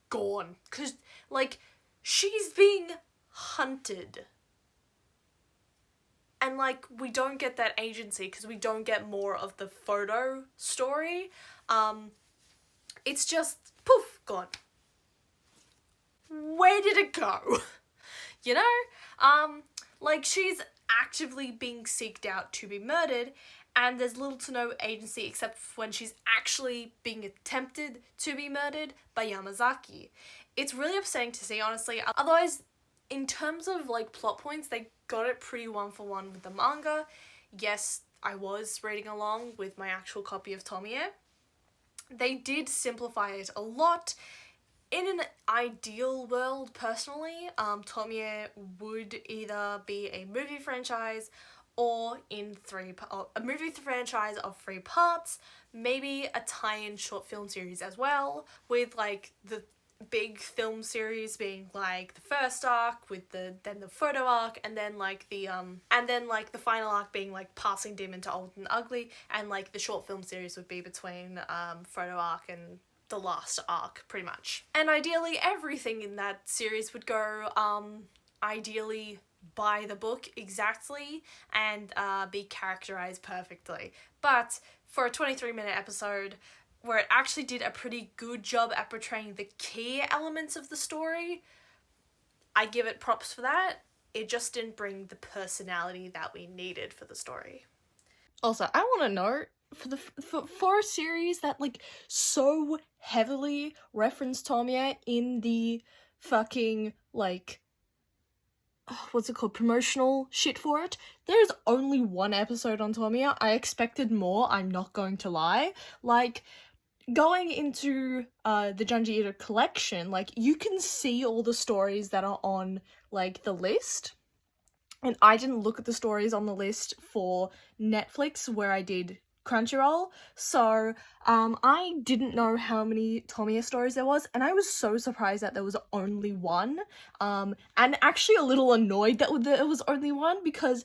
gone, because, like, she's being hunted. And, And, like, we don't get that agency because we don't get more of the photo story. It's just, poof, gone. Where did it go? You know? Like, she's actively being seeked out to be murdered, and there's little to no agency except when she's actually being attempted to be murdered by Yamazaki. It's really upsetting to see, honestly. Otherwise, in terms of, like, plot points, they got it pretty one-for-one with the manga. Yes, I was reading along with my actual copy of Tomie. They did simplify it a lot. In an ideal world, personally, Tomie would either be a movie franchise or a movie franchise of 3 parts, maybe a tie-in short film series as well, with, like, the big film series being, like, the first arc with then the photo arc, and then, like, the final arc being, like, passing dim into Old and Ugly, and, like, the short film series would be between photo arc and the last arc, pretty much. And ideally, everything in that series would go, ideally by the book exactly, and be characterized perfectly. But for a 23-minute episode, where it actually did a pretty good job at portraying the key elements of the story, I give it props for that. It just didn't bring the personality that we needed for the story. Also, I want to note, for a series that, like, so heavily referenced Tomie in the fucking, like, what's it called, promotional shit for it, there's only 1 episode on Tomie. I expected more, I'm not going to lie. Like, going into the Junji Ito collection, like, you can see all the stories that are on, like, the list. And I didn't look at the stories on the list for Netflix where I did Crunchyroll, so I didn't know how many Tomie stories there was, and I was so surprised that there was only 1, and actually a little annoyed that there was only 1, because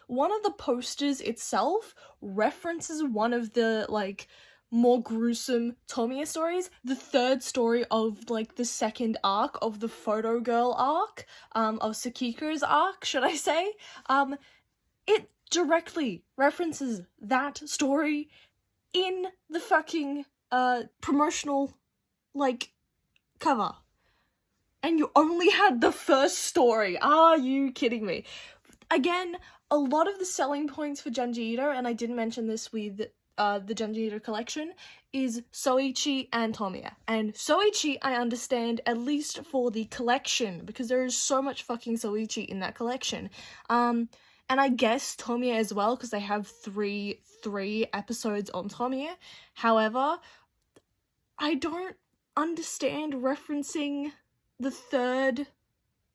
one of the posters itself references one of the, like, more gruesome Tomie stories, the 3rd story of, like, the 2nd arc of the Photo Girl arc, of Sakiko's arc, should I say. It directly references that story in the fucking, promotional, like, cover. And you only had the first story. Are you kidding me? Again, a lot of the selling points for Junji Ito, and I didn't mention this with the Junji Ito collection, is Soichi and Tomie. And Soichi, I understand, at least for the collection, because there is so much fucking Soichi in that collection. And I guess Tomie as well, because they have three episodes on Tomie. However, I don't understand referencing the 3rd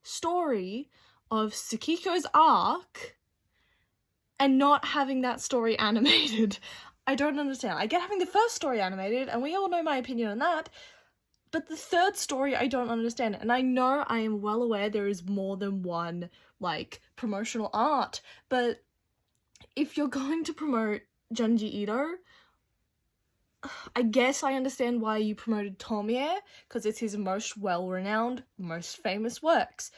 story of Sakiko's arc and not having that story animated. I don't understand. I get having the first story animated, and we all know my opinion on that, but the 3rd story I don't understand. And I know, I am well aware there is more than 1, like, promotional art, but if you're going to promote Junji Ito, I guess I understand why you promoted Tomie, because it's his most well-renowned, most famous works.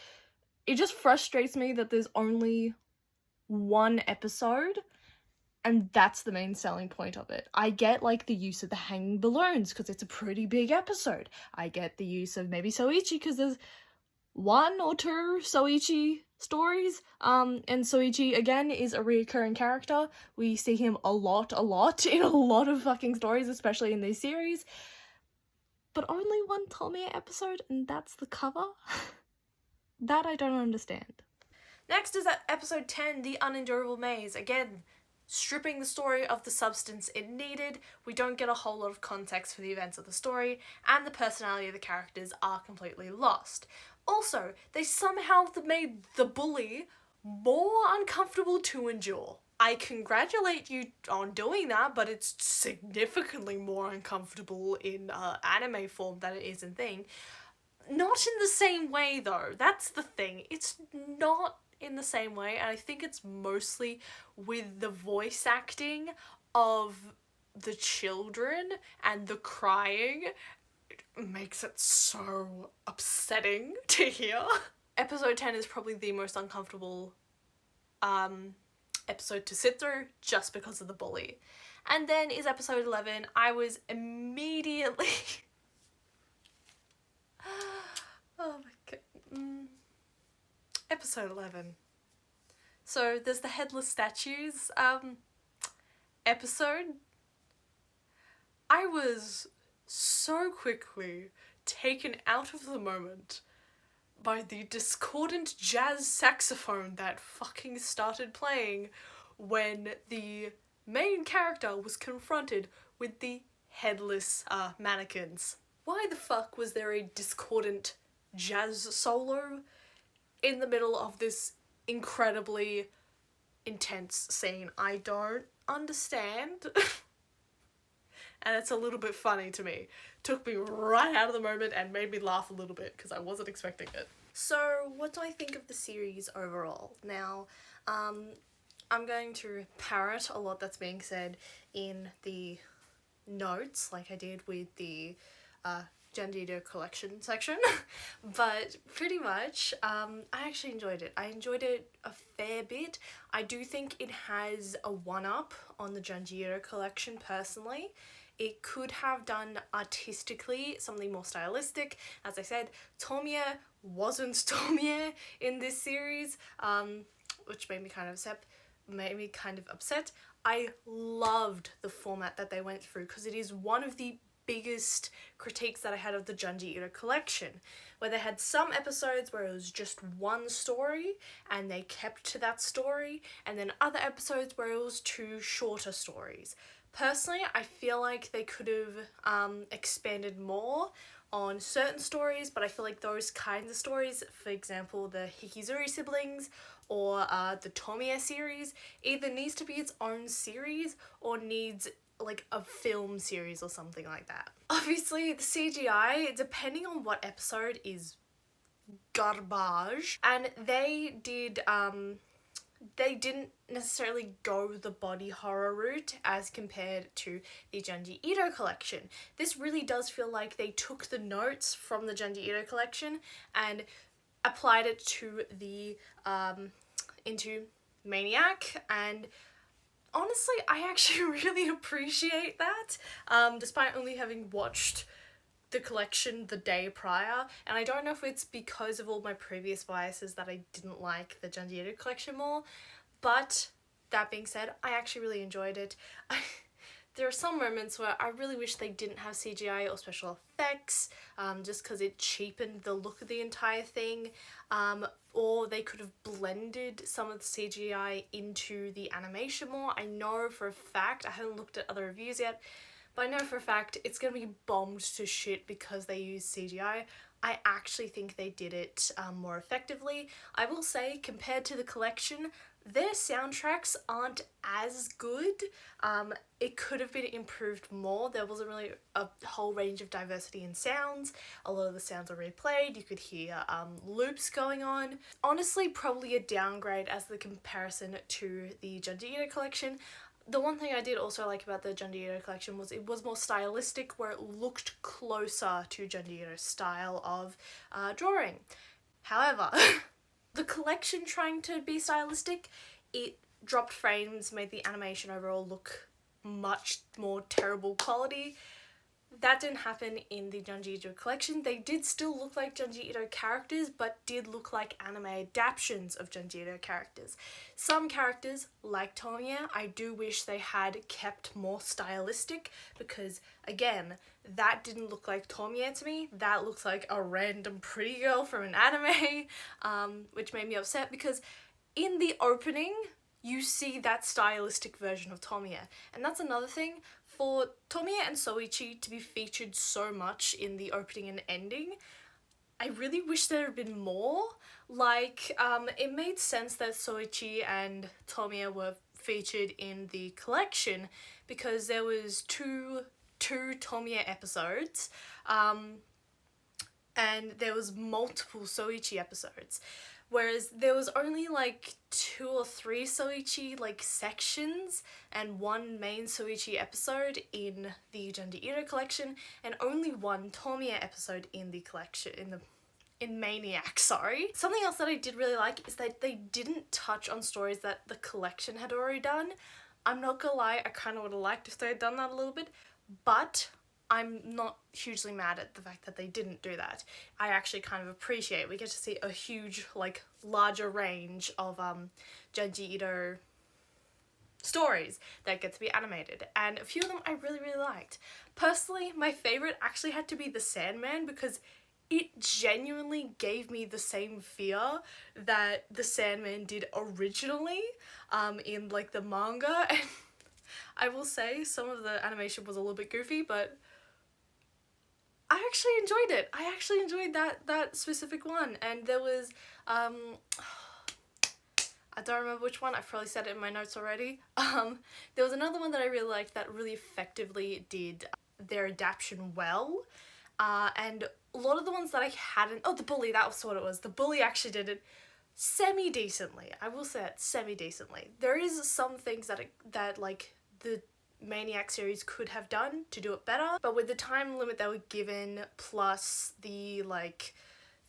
It just frustrates me that there's only 1 episode, and that's the main selling point of it. I get, like, the use of the hanging balloons, because it's a pretty big episode. I get the use of maybe Soichi, because there's 1 or 2 Soichi stories. And Soichi, again, is a reoccurring character. We see him a lot in a lot of fucking stories, especially in these series. But only 1 Tomie episode, and that's the cover? That I don't understand. Next is at episode 10, The Unendurable Maze. Again, stripping the story of the substance it needed. We don't get a whole lot of context for the events of the story, and the personality of the characters are completely lost. Also, they somehow made the bully more uncomfortable to endure. I congratulate you on doing that, but it's significantly more uncomfortable in anime form than it is in thing. Not in the same way, though. That's the thing. It's not in the same way, and I think it's mostly with the voice acting of the children and the crying. It makes it so upsetting to hear. Episode 10 is probably the most uncomfortable episode to sit through just because of the bully. And then is episode 11. I was immediately... oh my god. Episode 11. So there's the headless statues episode. I was so quickly taken out of the moment by the discordant jazz saxophone that fucking started playing when the main character was confronted with the headless mannequins. Why the fuck was there a discordant jazz solo in the middle of this incredibly intense scene? I don't understand. And it's a little bit funny to me. Took me right out of the moment and made me laugh a little bit because I wasn't expecting it. So what do I think of the series overall? Now, I'm going to parrot a lot that's being said in the notes, like I did with the Junji Ito collection section, but pretty much, I actually enjoyed it. I enjoyed it a fair bit. I do think it has a one-up on the Junji Ito collection personally. It could have done artistically something more stylistic. As I said, Tomiya wasn't Tomiya in this series, which made me kind of upset. I loved the format that they went through because it is one of the biggest critiques that I had of the Junji Ito collection, where they had some episodes where it was just one story and they kept to that story, and then other episodes where it was two shorter stories. Personally, I feel like they could have expanded more on certain stories, but I feel like those kinds of stories, for example, the Hikizuri siblings or the Tomiya series, either needs to be its own series or needs like a film series or something like that. Obviously, the CGI, depending on what episode, is garbage, and they didn't necessarily go the body horror route as compared to the Junji Ito collection. This really does feel like they took the notes from the Junji Ito collection and applied it to the into Maniac, and honestly, I actually really appreciate that, despite only having watched the collection the day prior, and I don't know if it's because of all my previous biases that I didn't like the Junji Ito collection more, but that being said, I actually really enjoyed it. There are some moments where I really wish they didn't have CGI or special effects, just because it cheapened the look of the entire thing, or they could have blended some of the CGI into the animation more. I know for a fact, I haven't looked at other reviews yet, but I know for a fact it's going to be bombed to shit because they use CGI. I actually think they did it more effectively. I will say, compared to the collection, their soundtracks aren't as good. It could have been improved more. There wasn't really a whole range of diversity in sounds. A lot of the sounds are replayed. You could hear loops going on. Honestly, probably a downgrade as the comparison to the Junji Ito collection. The one thing I did also like about the Junji Ito collection was it was more stylistic, where it looked closer to Junji Ito's style of drawing. However, the collection trying to be stylistic, it dropped frames, made the animation overall look much more terrible quality. That didn't happen in the Junji Ito collection. They did still look like Junji Ito characters, but did look like anime adaptations of Junji Ito characters. Some characters, like Tomiya, I do wish they had kept more stylistic, because, again, that didn't look like Tomiya to me. That looks like a random pretty girl from an anime, which made me upset, because in the opening, you see that stylistic version of Tomiya. And that's another thing. For Tomiya and Soichi to be featured so much in the opening and ending, I really wish there had been more. Like, it made sense that Soichi and Tomiya were featured in the collection because there was two Tomiya episodes, and there was multiple Soichi episodes. Whereas there was only like 2 or 3 Soichi like sections and one main Soichi episode in the Junji Ito collection, and only one Tomiya episode in the collection, in Maniac, sorry. Something else that I did really like is that they didn't touch on stories that the collection had already done. I'm not gonna lie, I kind of would have liked if they had done that a little bit, but I'm not hugely mad at the fact that they didn't do that. I actually kind of appreciate we get to see a huge, like, larger range of Junji Ito stories that get to be animated, and a few of them I really liked. Personally, my favourite actually had to be the Sandman, because it genuinely gave me the same fear that the Sandman did originally in like the manga, and I will say some of the animation was a little bit goofy, but I actually enjoyed it. I actually enjoyed that specific one. And there was I don't remember which one, I've probably said it in my notes already. There was another one that I really liked that really effectively did their adaptation well. And a lot of the ones that I hadn't... Oh, The Bully, that was what it was. The Bully actually did it semi-decently. I will say it, semi-decently. There is some things that like, the Maniac series could have done to do it better, but with the time limit they were given, plus the, like,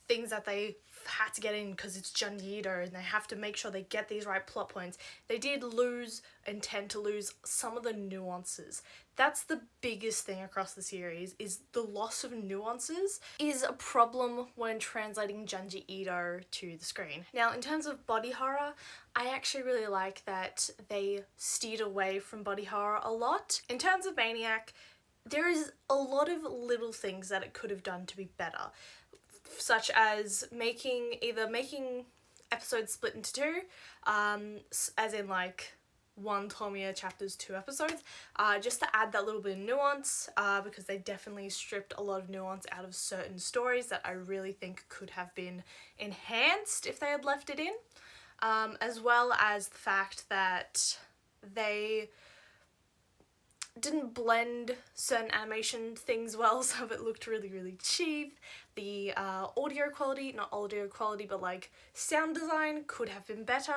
things that they had to get in because it's Junji Ito and they have to make sure they get these right plot points, they did lose and tend to lose some of the nuances. That's the biggest thing across the series, is the loss of nuances is a problem when translating Junji Ito to the screen. Now, in terms of body horror, I actually really like that they steered away from body horror a lot. In terms of Maniac, there is a lot of little things that it could have done to be better, such as making episodes split into two, as in like one Tomiya chapters, 2 episodes, just to add that little bit of nuance, because they definitely stripped a lot of nuance out of certain stories that I really think could have been enhanced if they had left it in, as well as the fact that they didn't blend certain animation things well, so it looked really cheap. The audio quality, not audio quality, but like sound design could have been better,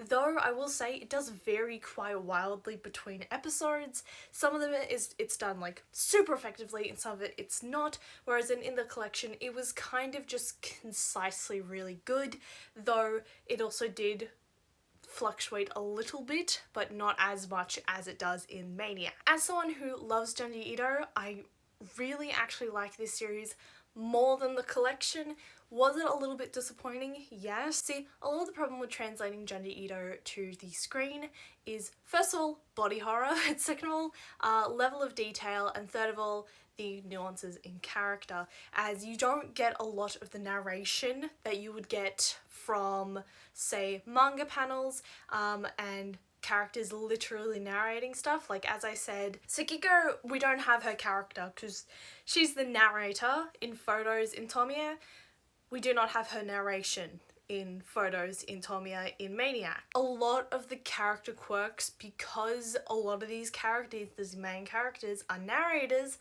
though I will say it does vary quite wildly between episodes. Some of them it's done like super effectively, and some of it it's not, whereas in the collection it was kind of just concisely really good, though it also did fluctuate a little bit, but not as much as it does in Maniac. As someone who loves Junji Ito, I really actually like this series more than the collection. Was it a little bit disappointing? Yes. See, a lot of the problem with translating Junji Ito to the screen is, first of all, body horror, and second of all, level of detail, and third of all, the nuances in character, as you don't get a lot of the narration that you would get from, say, manga panels, and characters literally narrating stuff. Like, as I said, Sekiko, we don't have her character because she's the narrator in photos in Tomiya. We do not have her narration in photos in Tomiya in Maniac. A lot of the character quirks, because a lot of these characters, these main characters, are narrators,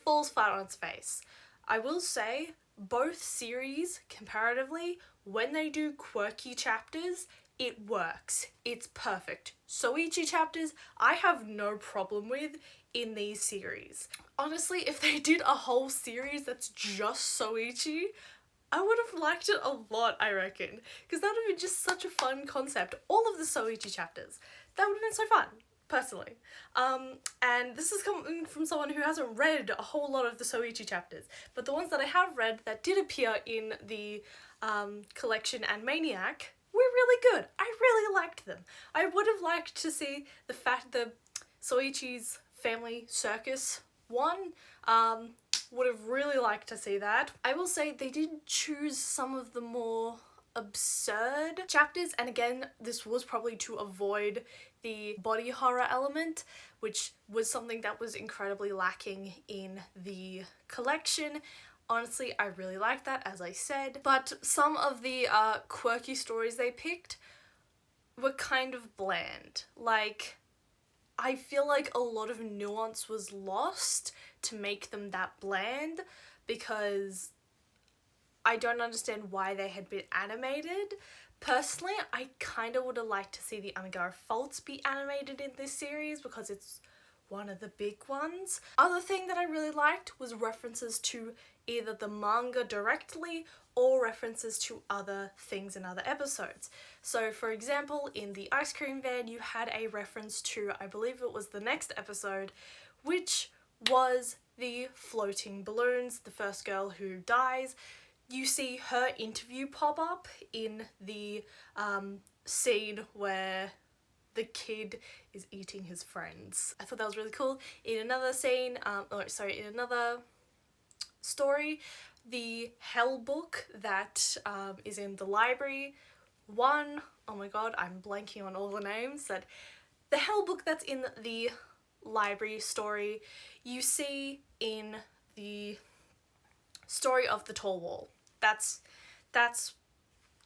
falls flat on its face. I will say, both series, comparatively, when they do quirky chapters, it works. It's perfect. Soichi chapters, I have no problem with in these series. Honestly, if they did a whole series that's just Soichi, I would have liked it a lot, I reckon, because that would have been just such a fun concept. All of the Soichi chapters, that would have been so fun, personally. And this is coming from someone who hasn't read a whole lot of the Soichi chapters, but the ones that I have read that did appear in the collection and Maniac were really good. I really liked them. I would have liked to see the Soichi's Family Circus one. Would have really liked to see that. I will say they did choose some of the more absurd chapters, and again, this was probably to avoid the body horror element, which was something that was incredibly lacking in the collection. Honestly, I really liked that, as I said, but some of the quirky stories they picked were kind of bland. Like, I feel like a lot of nuance was lost to make them that bland, because I don't understand why they had been animated. Personally, I kind of would have liked to see the Amigara faults be animated in this series, because it's one of the big ones. Other thing that I really liked was references to either the manga directly or references to other things in other episodes. So for example, in the ice cream van, you had a reference to, I believe it was the next episode, which was the floating balloons, the first girl who dies. You see her interview pop up in the scene where the kid is eating his friends. I thought that was really cool. In another scene, in another story, the Hell book that is in the library, oh my god, I'm blanking on all the names, that the Hell book that's in the library story, you see in the story of the Tall Wall. That's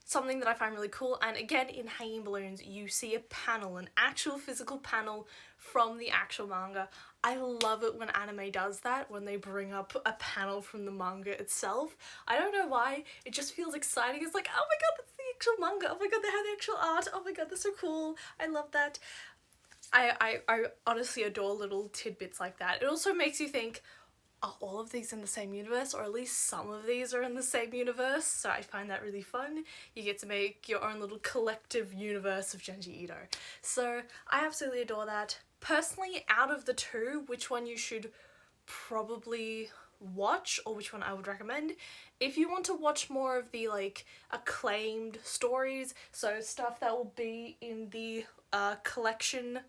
something that I find really cool. And again, in Hanging Balloons, you see a panel, an actual physical panel from the actual manga. I love it when anime does that, when they bring up a panel from the manga itself. I don't know why, it just feels exciting. It's like, oh my god, that's the actual manga. Oh my god, they have the actual art. Oh my god, that's so cool. I love that. I honestly adore little tidbits like that. It also makes you think, are all of these in the same universe, or at least some of these are in the same universe? So I find that really fun. You get to make your own little collective universe of Junji Ito. So I absolutely adore that. Personally, out of the two, which one you should probably watch, or which one I would recommend, if you want to watch more of the like acclaimed stories, so stuff that will be in the collection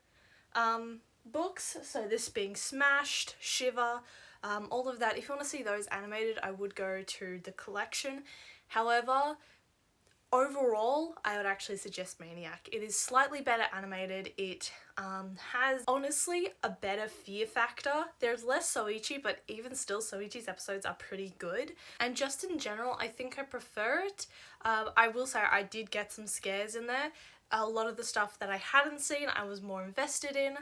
books, so this being Smashed, Shiver, all of that, if you want to see those animated, I would go to the collection. However, overall, I would actually suggest Maniac. It is slightly better animated. It has, honestly, a better fear factor. There's less Soichi, but even still, Soichi's episodes are pretty good. And just in general, I think I prefer it. I will say I did get some scares in there. A lot of the stuff that I hadn't seen, I was more invested in.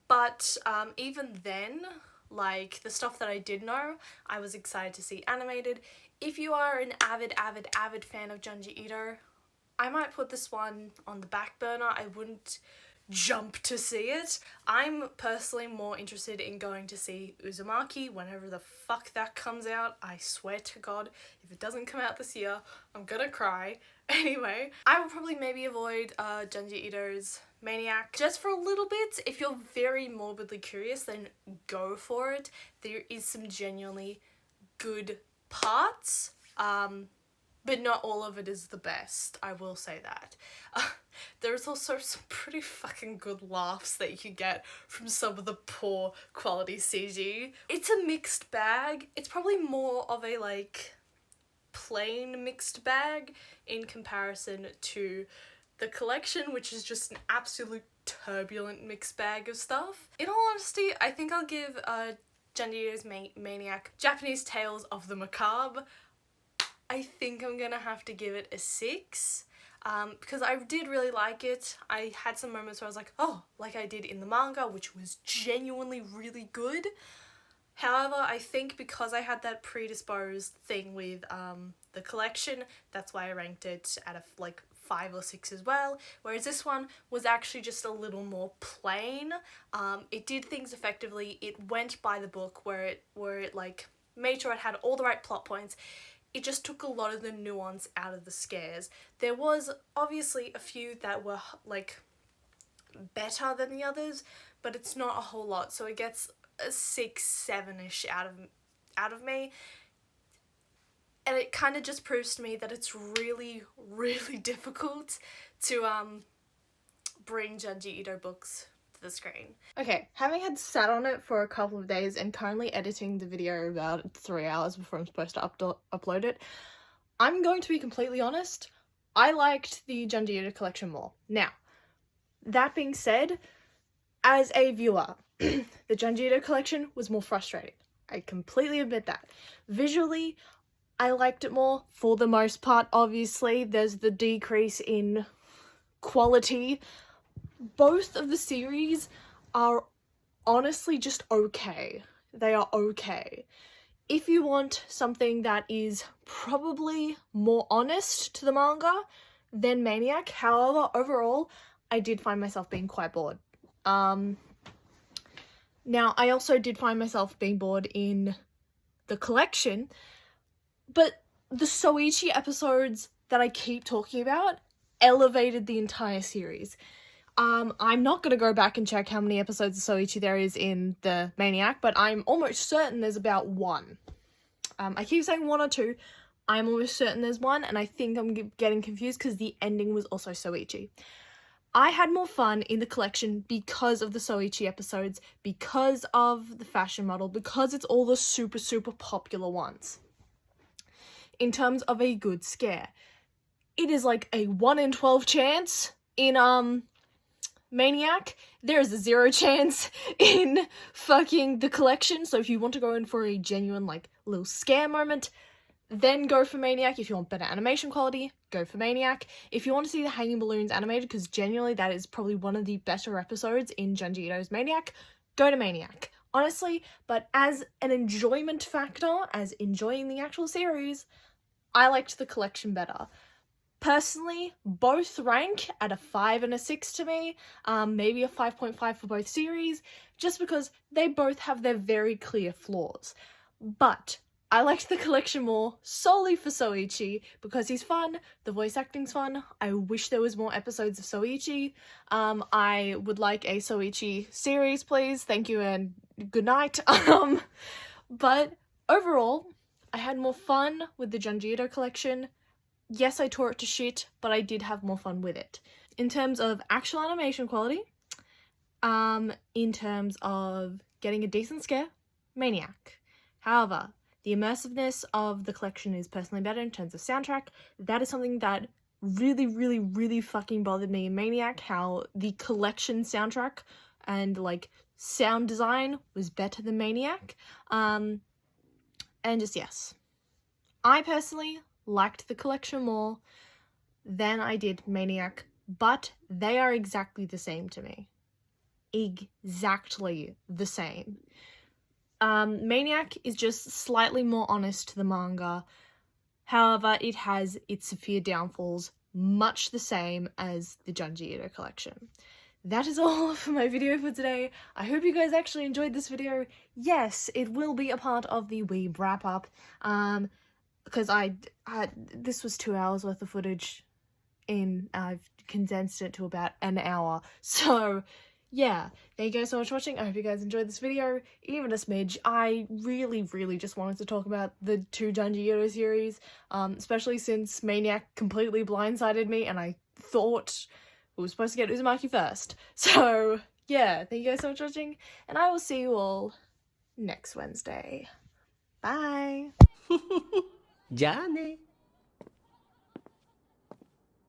But even then, like the stuff that I did know, I was excited to see animated. If you are an avid fan of Junji Ito, I might put this one on the back burner. I wouldn't jump to see it. I'm personally more interested in going to see Uzumaki whenever the fuck that comes out. I swear to god, if it doesn't come out this year, I'm gonna cry. Anyway, I will probably maybe avoid Junji Ito's Maniac just for a little bit. If you're very morbidly curious, then go for it. There is some genuinely good parts, but not all of it is the best, I will say that. There's also some pretty fucking good laughs that you can get from some of the poor quality CG. It's a mixed bag. It's probably more of a like plain mixed bag in comparison to the collection, which is just an absolute turbulent mixed bag of stuff. In all honesty, I think I'll give Junji Ito's Maniac Japanese Tales of the Macabre. I think I'm gonna have to give it a 6, because I did really like it. I had some moments where I was like, oh, like I did in the manga, which was genuinely really good. However, I think because I had that predisposed thing with the collection, that's why I ranked it at a like 5 or 6 as well, whereas this one was actually just a little more plain. It did things effectively. It went by the book where it like made sure it had all the right plot points. It just took a lot of the nuance out of the scares. There was obviously a few that were like better than the others, but it's not a whole lot, so it gets a 6, 7-ish out of me. And it kind of just proves to me that it's really, really difficult to bring Junji Ito books to the screen. Okay, having had sat on it for a couple of days and currently editing the video about 3 hours before I'm supposed to upload it, I'm going to be completely honest, I liked the Junji Ito collection more. Now, that being said, as a viewer, the Junji Ito collection was more frustrating. I completely admit that. Visually, I liked it more for the most part. Obviously, there's the decrease in quality. Both of the series are honestly just okay. They are okay. If you want something that is probably more honest to the manga, then Maniac. However, overall, I did find myself being quite bored. Now, I also did find myself being bored in the collection, but the Soichi episodes that I keep talking about elevated the entire series. I'm not going to go back and check how many episodes of Soichi there is in the Maniac, but I'm almost certain there's about 1. I keep saying 1 or 2. I'm almost certain there's 1, and I think I'm getting confused because the ending was also Soichi. I had more fun in the collection because of the Soichi episodes, because of the fashion model, because it's all the super, super popular ones. In terms of a good scare, it is like a 1 in 12 chance in, Maniac. There is a 0 chance in fucking the collection, so if you want to go in for a genuine, like, little scare moment, then go for Maniac. If you want better animation quality, go for Maniac. If you want to see the hanging balloons animated, because genuinely that is probably one of the better episodes in Junji Ito's Maniac, go to Maniac. Honestly, but as an enjoyment factor, as enjoying the actual series, I liked the collection better. Personally, both rank at a 5 and a 6 to me, maybe a 5.5 for both series, just because they both have their very clear flaws. But I liked the collection more solely for Soichi because he's fun, the voice acting's fun. I wish there was more episodes of Soichi. I would like a Soichi series, please. Thank you and good night. But overall, I had more fun with the Junji Ito collection. Yes, I tore it to shit, but I did have more fun with it. In terms of actual animation quality, in terms of getting a decent scare, Maniac. However, the immersiveness of the collection is personally better in terms of soundtrack. That is something that really, really, really fucking bothered me in Maniac, how the collection soundtrack and, like, sound design was better than Maniac. And just, yes. I personally liked the collection more than I did Maniac, but they are exactly the same to me. Exactly the same. Maniac is just slightly more honest to the manga. However, it has its severe downfalls, much the same as the Junji Ito collection. That is all for my video for today. I hope you guys actually enjoyed this video. Yes, it will be a part of the Weeb wrap-up, because this was 2 hours worth of footage, and I've condensed it to about an hour. So, yeah, thank you guys so much for watching. I hope you guys enjoyed this video, even a smidge. I really, really just wanted to talk about the 2 Junji Ito series, especially since Maniac completely blindsided me, and I thought we were supposed to get Uzumaki first. So, yeah, thank you guys so much for watching, and I will see you all next Wednesday. Bye! じゃあね。